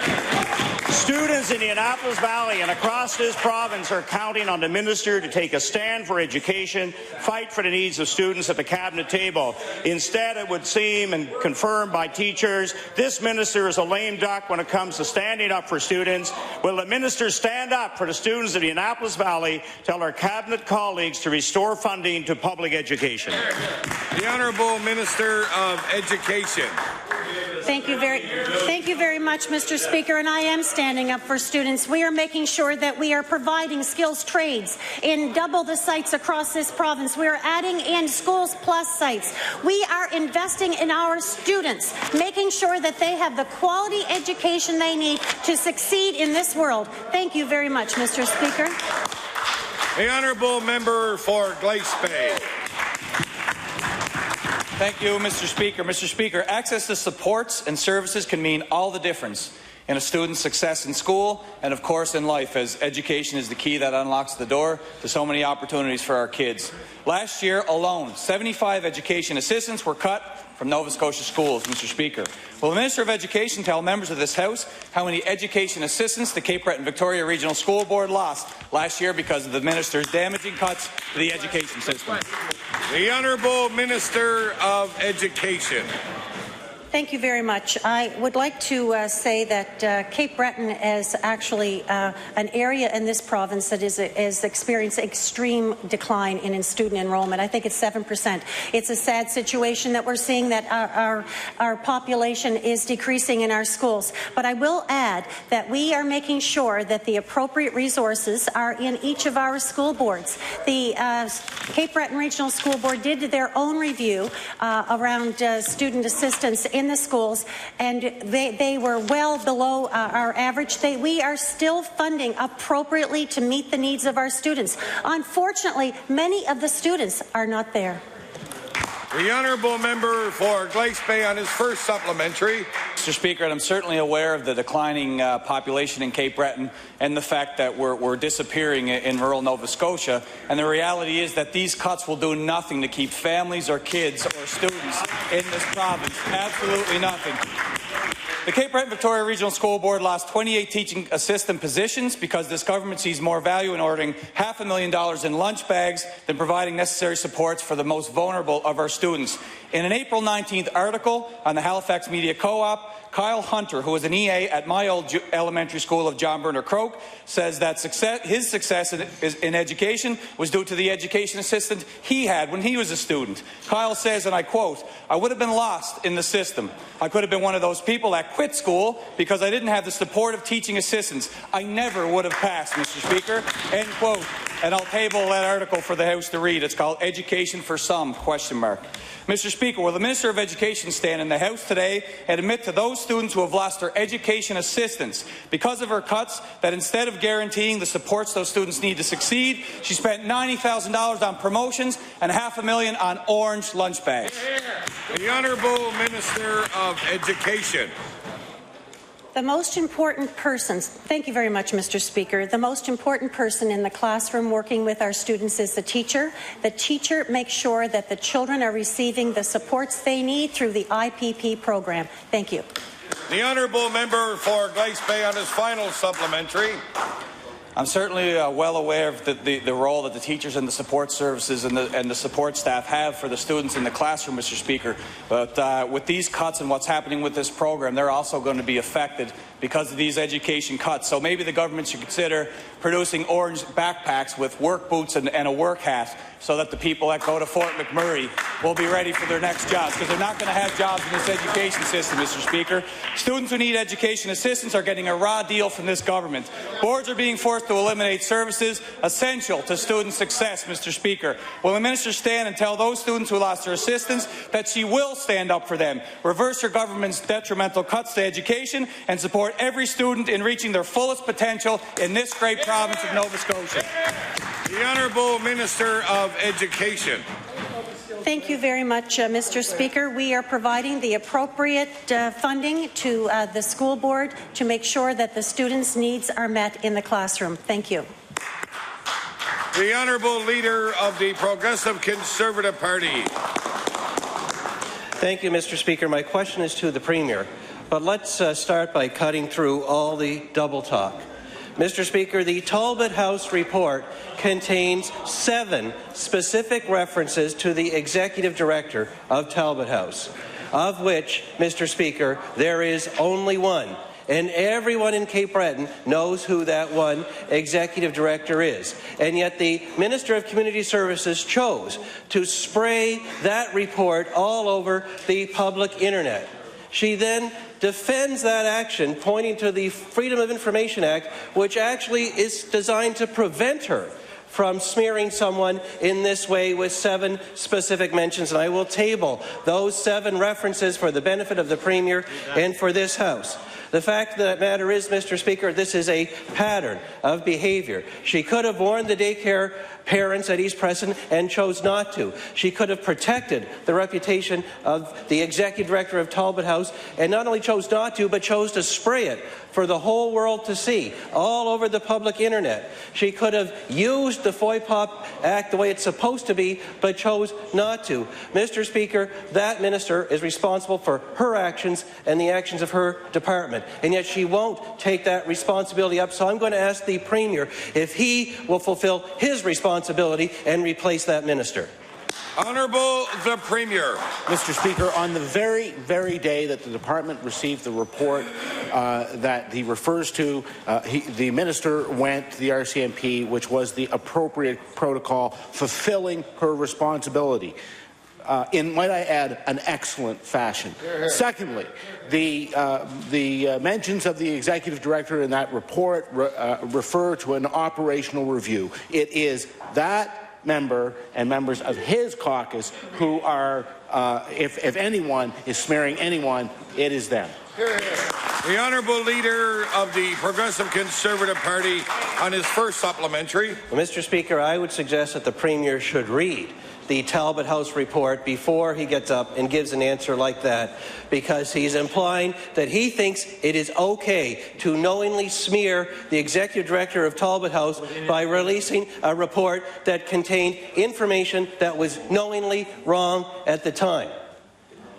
Students in the Annapolis Valley and across this province are counting on the minister to take a stand for education, fight for the needs of students at the cabinet table. Instead, it would seem, and confirmed by teachers, this minister is a lame duck when it comes to standing up for students. Will the minister stand up for the students of the Annapolis Valley, tell our cabinet colleagues to restore funding to public education? The Honourable Minister of Education. Thank you very much, Mr. Speaker, and I am standing up for students. We are making sure that we are providing skills trades in double the sites across this province. We are adding in Schools Plus sites. We are investing in our students, making sure that they have the quality education they need to succeed in this world. Thank you very much, Mr. Speaker. The Honourable Member for Glace Bay. Thank you, Mr. Speaker. Mr. Speaker, access to supports and services can mean all the difference in a student's success in school and, of course, in life, as education is the key that unlocks the door to so many opportunities for our kids. Last year alone, 75 education assistants were cut from Nova Scotia schools, Mr. Speaker. Will the Minister of Education tell members of this House how many education assistants the Cape Breton Victoria Regional School Board lost last year because of the Minister's damaging cuts to the education system? The Honourable Minister of Education. Thank you very much. I would like to say that Cape Breton is actually an area in this province that is experiencing extreme decline in student enrollment. I think it's 7%. It's a sad situation that we're seeing, that our population is decreasing in our schools. But I will add that we are making sure that the appropriate resources are in each of our school boards. The Cape Breton Regional School Board did their own review around student assistance in the schools, and they were well below our average. We are still funding appropriately to meet the needs of our students. Unfortunately, many of the students are not there. The Honourable Member for Glace Bay on his first supplementary. Mr. Speaker, and I'm certainly aware of the declining population in Cape Breton and the fact that we're disappearing in rural Nova Scotia. And the reality is that these cuts will do nothing to keep families or kids or students in this province. Absolutely nothing. The Cape Breton-Victoria Regional School Board lost 28 teaching assistant positions because this government sees more value in ordering $500,000 in lunch bags than providing necessary supports for the most vulnerable of our students. In an April 19th article on the Halifax Media Co-op, Kyle Hunter, who was an EA at my old elementary school of John Bernard Croke, says that his success in education was due to the education assistant he had when he was a student. Kyle says, and I quote, "I would have been lost in the system. I could have been one of those people that quit school because I didn't have the support of teaching assistants. I never would have passed, Mr. Speaker." End quote. And I'll table that article for the House to read. It's called Education for Some, ? Mr. Speaker, will the Minister of Education stand in the House today and admit to those students who have lost their education assistance because of her cuts that instead of guaranteeing the supports those students need to succeed, she spent $90,000 on promotions and $500,000 on orange lunch bags? The Honourable Minister of Education. The most important person, thank you very much, Mr. Speaker. The most important person in the classroom working with our students is the teacher. The teacher makes sure that the children are receiving the supports they need through the IPP program. Thank you. The Honourable Member for Glace Bay on his final supplementary. I'm certainly well aware of the role that the teachers and the support services and the support staff have for the students in the classroom, Mr. Speaker. But with these cuts and what's happening with this program, they're also going to be affected because of these education cuts. So maybe the government should consider producing orange backpacks with work boots and a work hat so that the people that go to Fort McMurray will be ready for their next jobs, because they're not going to have jobs in this education system, Mr. Speaker. Students who need education assistance are getting a raw deal from this government. Boards are being forced to eliminate services essential to student success, Mr. Speaker. Will the minister stand and tell those students who lost their assistance that she will stand up for them, reverse her government's detrimental cuts to education, and support every student in reaching their fullest potential in this great province of Nova Scotia? The Honourable Minister of Education. Thank you very much, Mr. Speaker. We are providing the appropriate funding to the school board to make sure that the students' needs are met in the classroom. Thank you. The Honourable Leader of the Progressive Conservative Party. Thank you, Mr. Speaker. My question is to the Premier, but let's start by cutting through all the double talk. Mr. Speaker, the Talbot House report contains 7 specific references to the Executive Director of Talbot House, of which, Mr. Speaker, there is only one. And everyone in Cape Breton knows who that one Executive Director is. And yet the Minister of Community Services chose to spray that report all over the public internet. She then defends that action, pointing to the Freedom of Information Act, which actually is designed to prevent her from smearing someone in this way, with 7 specific mentions. And I will table those 7 references for the benefit of the Premier and for this House. The fact of the matter is, Mr. Speaker, this is a pattern of behaviour. She could have warned the daycare parents at East Preston and chose not to. She could have protected the reputation of the Executive Director of Talbot House and not only chose not to, but chose to spray it for the whole world to see, all over the public internet. She could have used the FOIPOP Act the way it's supposed to be, but chose not to. Mr. Speaker, that minister is responsible for her actions and the actions of her department, and yet she won't take that responsibility up. So I'm going to ask the Premier if he will fulfill his responsibility and replace that minister. Honourable the Premier. Mr. Speaker, on the very day that the department received the report that he refers to, the minister went to the RCMP, which was the appropriate protocol, fulfilling her responsibility. In, might I add, an excellent fashion. Secondly, the mentions of the Executive Director in that report refer to an operational review. It is that member and members of his caucus who are, if anyone is smearing anyone, it is them. The Honourable Leader of the Progressive Conservative Party on his first supplementary. Well, Mr. Speaker, I would suggest that the Premier should read the Talbot House report before he gets up and gives an answer like that, because he's implying that he thinks it is okay to knowingly smear the Executive Director of Talbot House by releasing a report that contained information that was knowingly wrong at the time.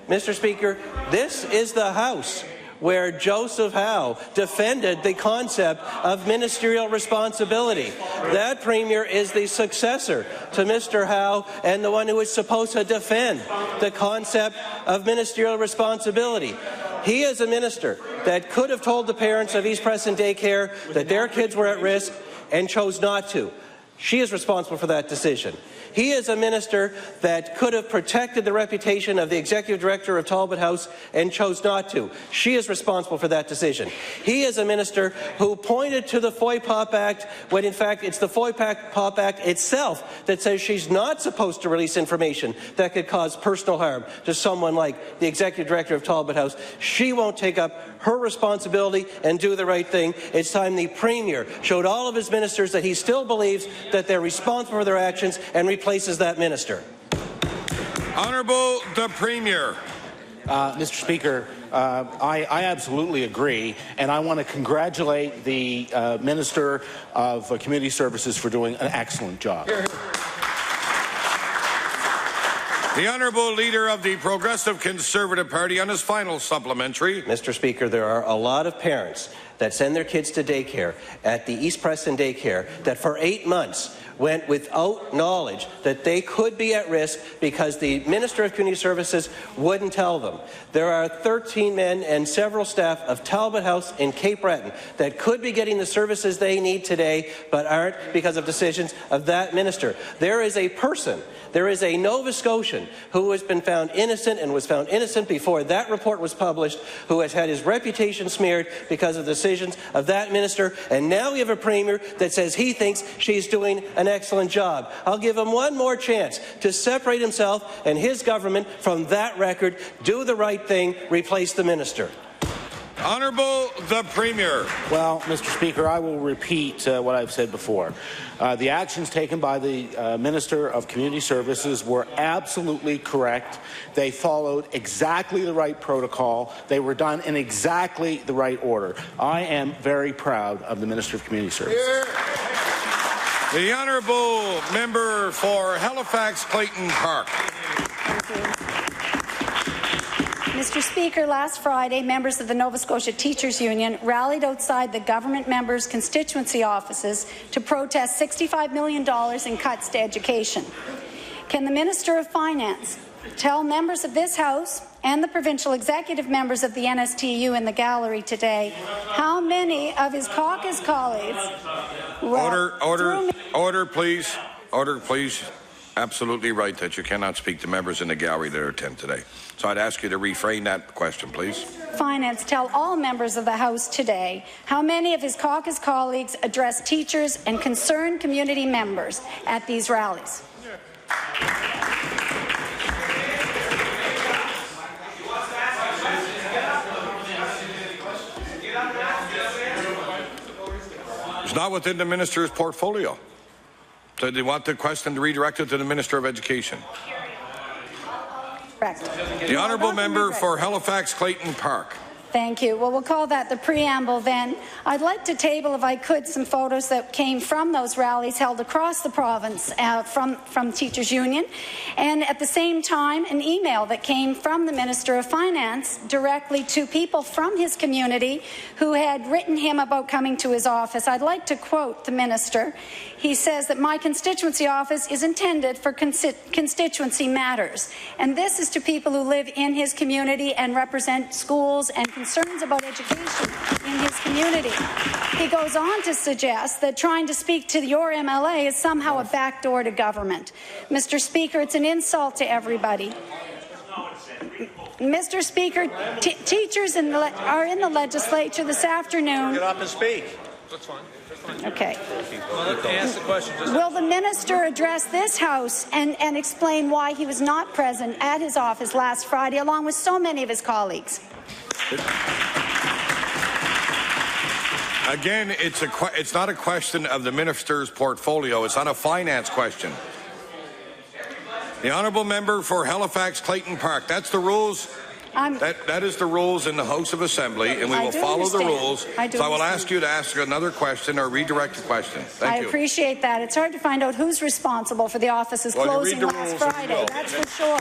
Mr. Speaker, this is the House where Joseph Howe defended the concept of ministerial responsibility. That Premier is the successor to Mr. Howe and the one who is supposed to defend the concept of ministerial responsibility. He is a minister that could have told the parents of East Preston Daycare that their kids were at risk and chose not to. She is responsible for that decision. He is a minister that could have protected the reputation of the executive director of Talbot House and chose not to. She is responsible for that decision. He is a minister who pointed to the FOIPOP Act when in fact it's the FOIPOP Act itself that says she's not supposed to release information that could cause personal harm to someone like the executive director of Talbot House. She won't take up her responsibility and do the right thing. It's time the Premier showed all of his ministers that he still believes that they're responsible for their actions and replaces that minister. Honourable the Premier. Mr. Speaker, I absolutely agree, and I want to congratulate the Minister of Community Services for doing an excellent job. The Honourable Leader of the Progressive Conservative Party on his final supplementary. Mr. Speaker, there are a lot of parents that send their kids to daycare at the East Preston Daycare that for 8 months went without knowledge that they could be at risk because the Minister of Community Services wouldn't tell them. There are 13 men and several staff of Talbot House in Cape Breton that could be getting the services they need today but aren't because of decisions of that minister. There is a person, there is a Nova Scotian who has been found innocent and was found innocent before that report was published, who has had his reputation smeared because of decisions of that minister, and now we have a Premier that says he thinks she's doing an excellent job. I'll give him one more chance to separate himself and his government from that record, do the right thing, replace the minister. Honourable the Premier. Well, Mr. Speaker, I will repeat what I've said before. The actions taken by the Minister of Community Services were absolutely correct. They followed exactly the right protocol. They were done in exactly the right order. I am very proud of the Minister of Community Services. The Honourable Member for Halifax Clayton Park. Mr. Speaker, last Friday, members of the Nova Scotia Teachers Union rallied outside the government members' constituency offices to protest $65 million in cuts to education. Can the Minister of Finance tell members of this House and the provincial executive members of the NSTU in the gallery today how many of his caucus colleagues... Order, please. Order, please. Absolutely right that you cannot speak to members in the gallery that are attend today. So I'd ask you to refrain that question, please. Finance tell all members of the House today how many of his caucus colleagues address teachers and concerned community members at these rallies. It's not within the minister's portfolio. So they want the question redirected to the Minister of Education. Correct. The Honourable Member for Halifax Clayton Park. Thank you. Well, we'll call that the preamble then. I'd like to table, if I could, some photos that came from those rallies held across the province from Teachers Union, and at the same time an email that came from the Minister of Finance directly to people from his community who had written him about coming to his office. I'd like to quote the Minister. He says that my constituency office is intended for constituency matters, and this is to people who live in his community and represent schools and concerns about education in his community. He goes on to suggest that trying to speak to your MLA is somehow a backdoor to government. Mr. Speaker, it's an insult to everybody. Mr. Speaker, teachers are in the legislature this afternoon. Get up and speak. That's fine. Okay. Well, ask the question. Will the minister address this House and explain why he was not present at his office last Friday, along with so many of his colleagues? Again, it's not a question of the minister's portfolio. It's not a finance question. The Honourable Member for Halifax Clayton Park. That's the rules. That is the rules in the House of Assembly, and we will follow the rules. So I will ask you to ask another question or redirect the question. Thank you. I appreciate that. It's hard to find out who's responsible for the office's closing last Friday. That's for sure.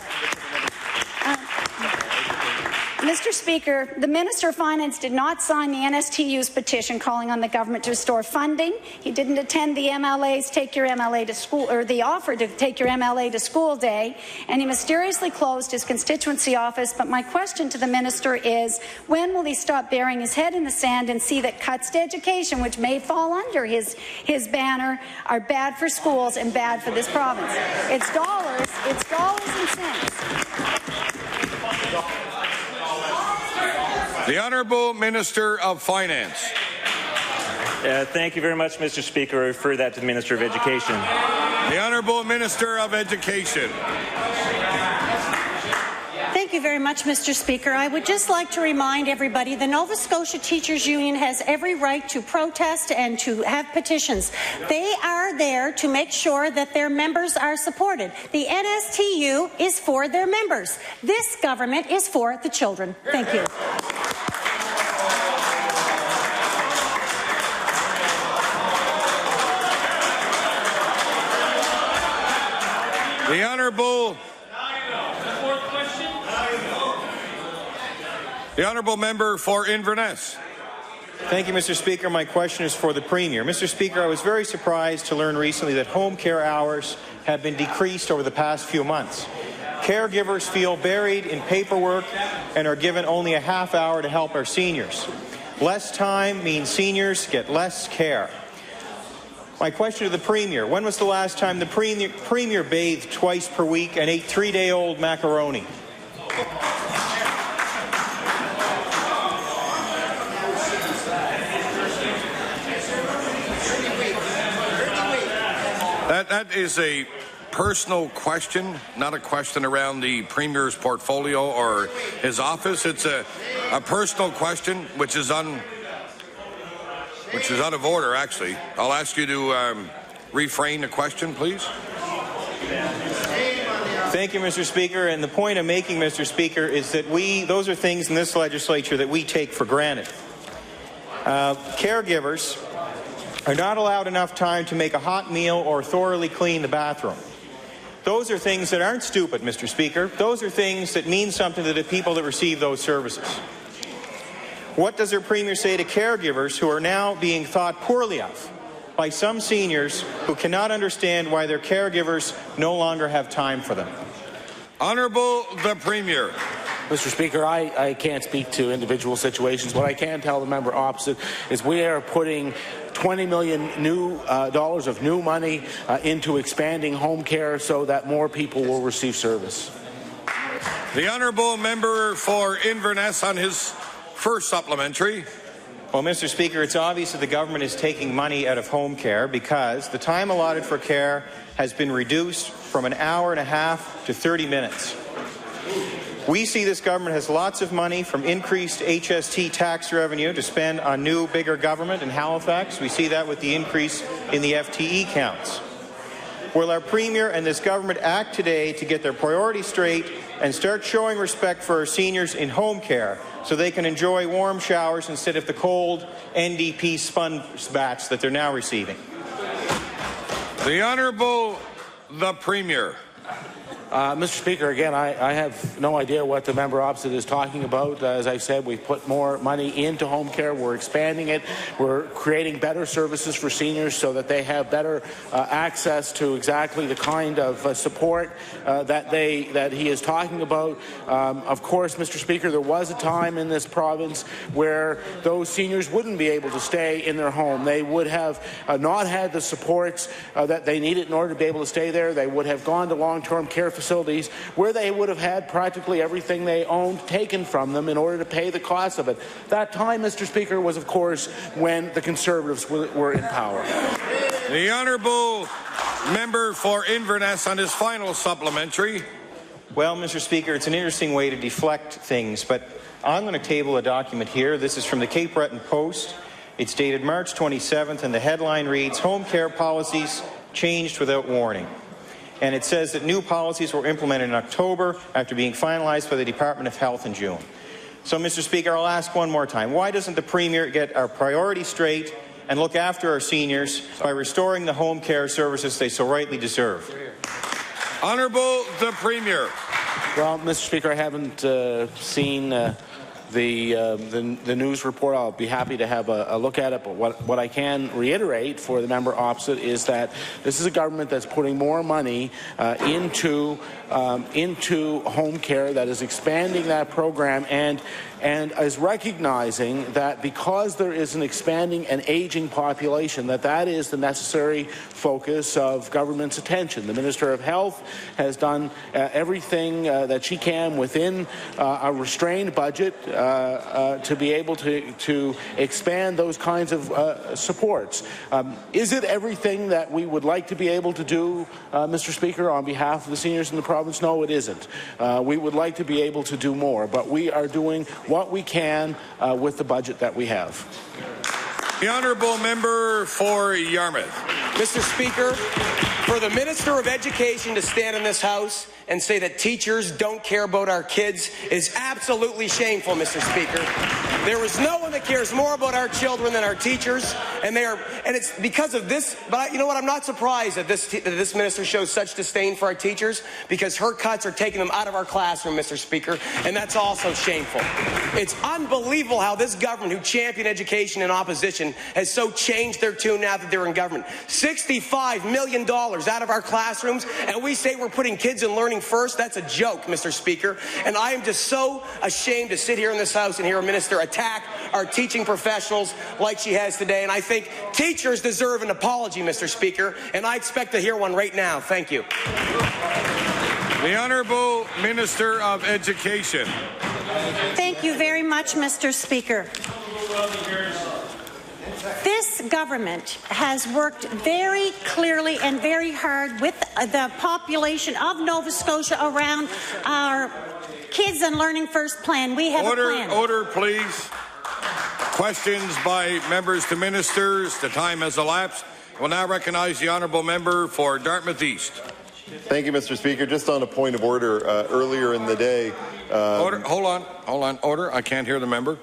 Mr. Speaker, the Minister of Finance did not sign the NSTU's petition calling on the government to restore funding. He didn't attend the MLA's Take Your MLA to School, or the offer to Take Your MLA to School Day, and he mysteriously closed his constituency office. But my question to the Minister is, when will he stop burying his head in the sand and see that cuts to education, which may fall under his banner, are bad for schools and bad for this province? It's dollars and cents. The Honourable Minister of Finance. Thank you very much, Mr. Speaker. I refer that to the Minister of Education. The Honourable Minister of Education. Thank you very much, Mr. Speaker. I would just like to remind everybody the Nova Scotia Teachers Union has every right to protest and to have petitions. They are there to make sure that their members are supported. The NSTU is for their members. This government is for the children. Thank you. The Honourable Member for Inverness. Thank you, Mr. Speaker. My question is for the Premier. Mr. Speaker, I was very surprised to learn recently that home care hours have been decreased over the past few months. Caregivers feel buried in paperwork and are given only a half hour to help our seniors. Less time means seniors get less care. My question to the Premier, when was the last time the Premier bathed twice per week and ate 3-day-old macaroni? That is a personal question, not a question around the Premier's portfolio or his office. It's a personal question which is out of order, actually. I'll ask you to refrain the question, please. Thank you, Mr. Speaker. And the point I'm making, Mr. Speaker, is that those are things in this legislature that we take for granted. Caregivers are not allowed enough time to make a hot meal or thoroughly clean the bathroom. Those are things that aren't stupid, Mr. Speaker. Those are things that mean something to the people that receive those services. What does our Premier say to caregivers who are now being thought poorly of by some seniors who cannot understand why their caregivers no longer have time for them? Honourable the Premier. Mr. Speaker, I can't speak to individual situations. What I can tell the member opposite is we are putting $20 million dollars of new money into expanding home care so that more people will receive service. The Honourable Member for Inverness on his first supplementary. Well, Mr. Speaker, it's obvious that the government is taking money out of home care because the time allotted for care has been reduced from an hour and a half to 30 minutes. We see this government has lots of money from increased HST tax revenue to spend on new, bigger government in Halifax. We see that with the increase in the FTE counts. Will our Premier and this government act today to get their priorities straight and start showing respect for our seniors in home care so they can enjoy warm showers instead of the cold NDP sponge baths that they're now receiving? The Honourable the Premier. Mr. Speaker, again, I have no idea what the member opposite is talking about. As I said, we've put more money into home care. We're expanding it. We're creating better services for seniors so that they have better access to exactly the kind of support that he is talking about. Of course, Mr. Speaker, there was a time in this province where those seniors wouldn't be able to stay in their home. They would have not had the supports that they needed in order to be able to stay there. They would have gone to long-term care facilities where they would have had practically everything they owned taken from them in order to pay the cost of it. That time, Mr. Speaker, was of course when the Conservatives were in power. The Honourable Member for Inverness on his final supplementary. Well, Mr. Speaker, it's an interesting way to deflect things, but I'm going to table a document here. This is from the Cape Breton Post. It's dated March 27th, and the headline reads, "Home care policies changed without warning." And it says that new policies were implemented in October after being finalized by the Department of Health in June. So, Mr. Speaker, I'll ask one more time. Why doesn't the Premier get our priorities straight and look after our seniors by restoring the home care services they so rightly deserve? Honourable the Premier. Well, Mr. Speaker, I haven't seen the news report. I'll be happy to have a look at it, but what I can reiterate for the member opposite is that this is a government that's putting more money into home care, that is expanding that program, and is recognizing that because there is an expanding and aging population, that is the necessary focus of government's attention. The Minister of Health has done everything that she can within a restrained budget to be able to expand those kinds of supports. Is it everything that we would like to be able to do, Mr. Speaker, on behalf of the seniors in the province? No, it isn't. We would like to be able to do more, but we are doing what we can with the budget that we have. The honourable member for Yarmouth. Mr. Speaker, for the Minister of Education to stand in this House and say that teachers don't care about our kids is absolutely shameful, Mr. Speaker. There is no one that cares more about our children than our teachers, and it's because of this. But you know what? I'm not surprised that this minister shows such disdain for our teachers, because her cuts are taking them out of our classroom, Mr. Speaker, and that's also shameful. It's unbelievable how this government, who championed education in opposition, has so changed their tune now that they're in government. $65 million out of our classrooms, and we say we're putting kids in learning first. That's a joke, Mr. Speaker. And I am just so ashamed to sit here in this House and hear a minister attack our teaching professionals like she has today. And I think teachers deserve an apology, Mr. Speaker, and I expect to hear one right now. Thank you. The Honourable Minister of Education. Thank you very much, Mr. Speaker. This government has worked very clearly and very hard with the population of Nova Scotia around our Kids and Learning First plan. We have a plan. Order, please. Questions by members to ministers. The time has elapsed. I will now recognize the honourable member for Dartmouth East. Thank you, Mr. Speaker. Just on a point of order, earlier in the day... Order. Hold on. Order. I can't hear the member.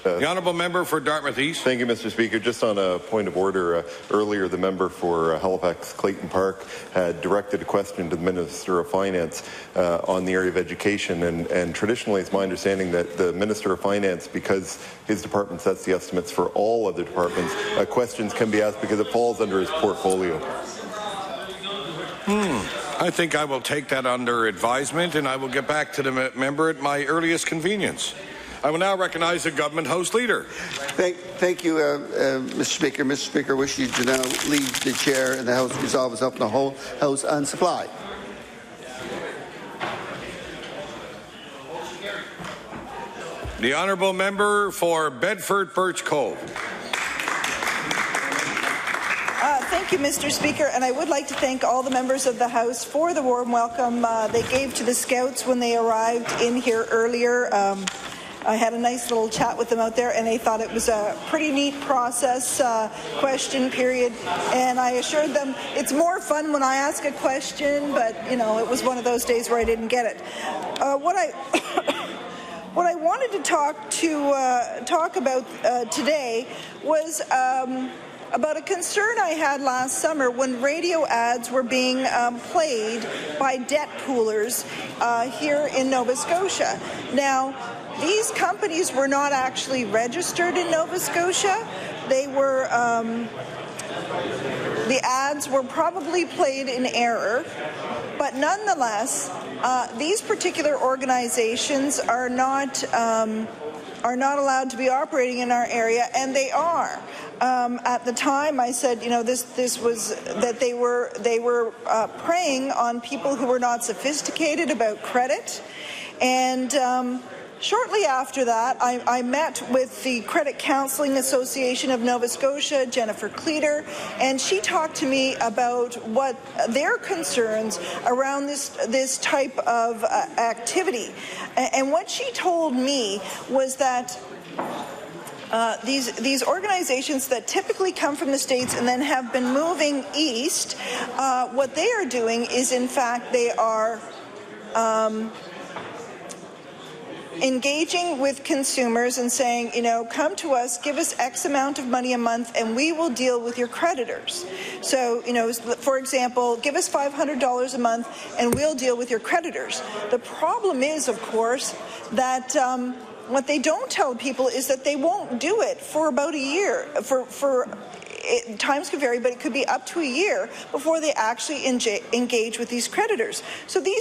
The honourable member for Dartmouth East. Thank you, Mr. Speaker. Just on a point of order, earlier the member for Halifax Clayton Park had directed a question to the Minister of Finance on the area of education, and traditionally it's my understanding that the Minister of Finance, because his department sets the estimates for all other departments, questions can be asked because it falls under his portfolio. I think I will take that under advisement, and I will get back to the member at my earliest convenience. I will now recognize the Government House Leader. Thank you, Mr. Speaker. Mr. Speaker, I wish you to now leave the chair and the House resolve itself in the whole House and supply. The honourable member for Bedford Birch Cove. Thank you, Mr. Speaker, and I would like to thank all the members of the House for the warm welcome they gave to the Scouts when they arrived in here earlier. I had a nice little chat with them out there, and they thought it was a pretty neat process, question period, and I assured them it's more fun when I ask a question, but, you know, it was one of those days where I didn't get it. What I wanted to talk about today was about a concern I had last summer when radio ads were being played by debt poolers here in Nova Scotia. Now, these companies were not actually registered in Nova Scotia. They were, the ads were probably played in error, but nonetheless, these particular organizations are not allowed to be operating in our area, and they are. At the time, I said, you know, this was that they were preying on people who were not sophisticated about credit, and shortly after that, I met with the Credit Counselling Association of Nova Scotia, Jennifer Cleater, and she talked to me about what their concerns around this type of activity. And what she told me was that these organizations that typically come from the States and then have been moving east, what they are doing is, in fact, they are engaging with consumers and saying, you know, come to us, give us X amount of money a month, and we will deal with your creditors. So, you know, for example, give us $500 a month, and we'll deal with your creditors. The problem is, of course, that what they don't tell people is that they won't do it for about a year. Times could vary, but it could be up to a year before they actually engage with these creditors. So these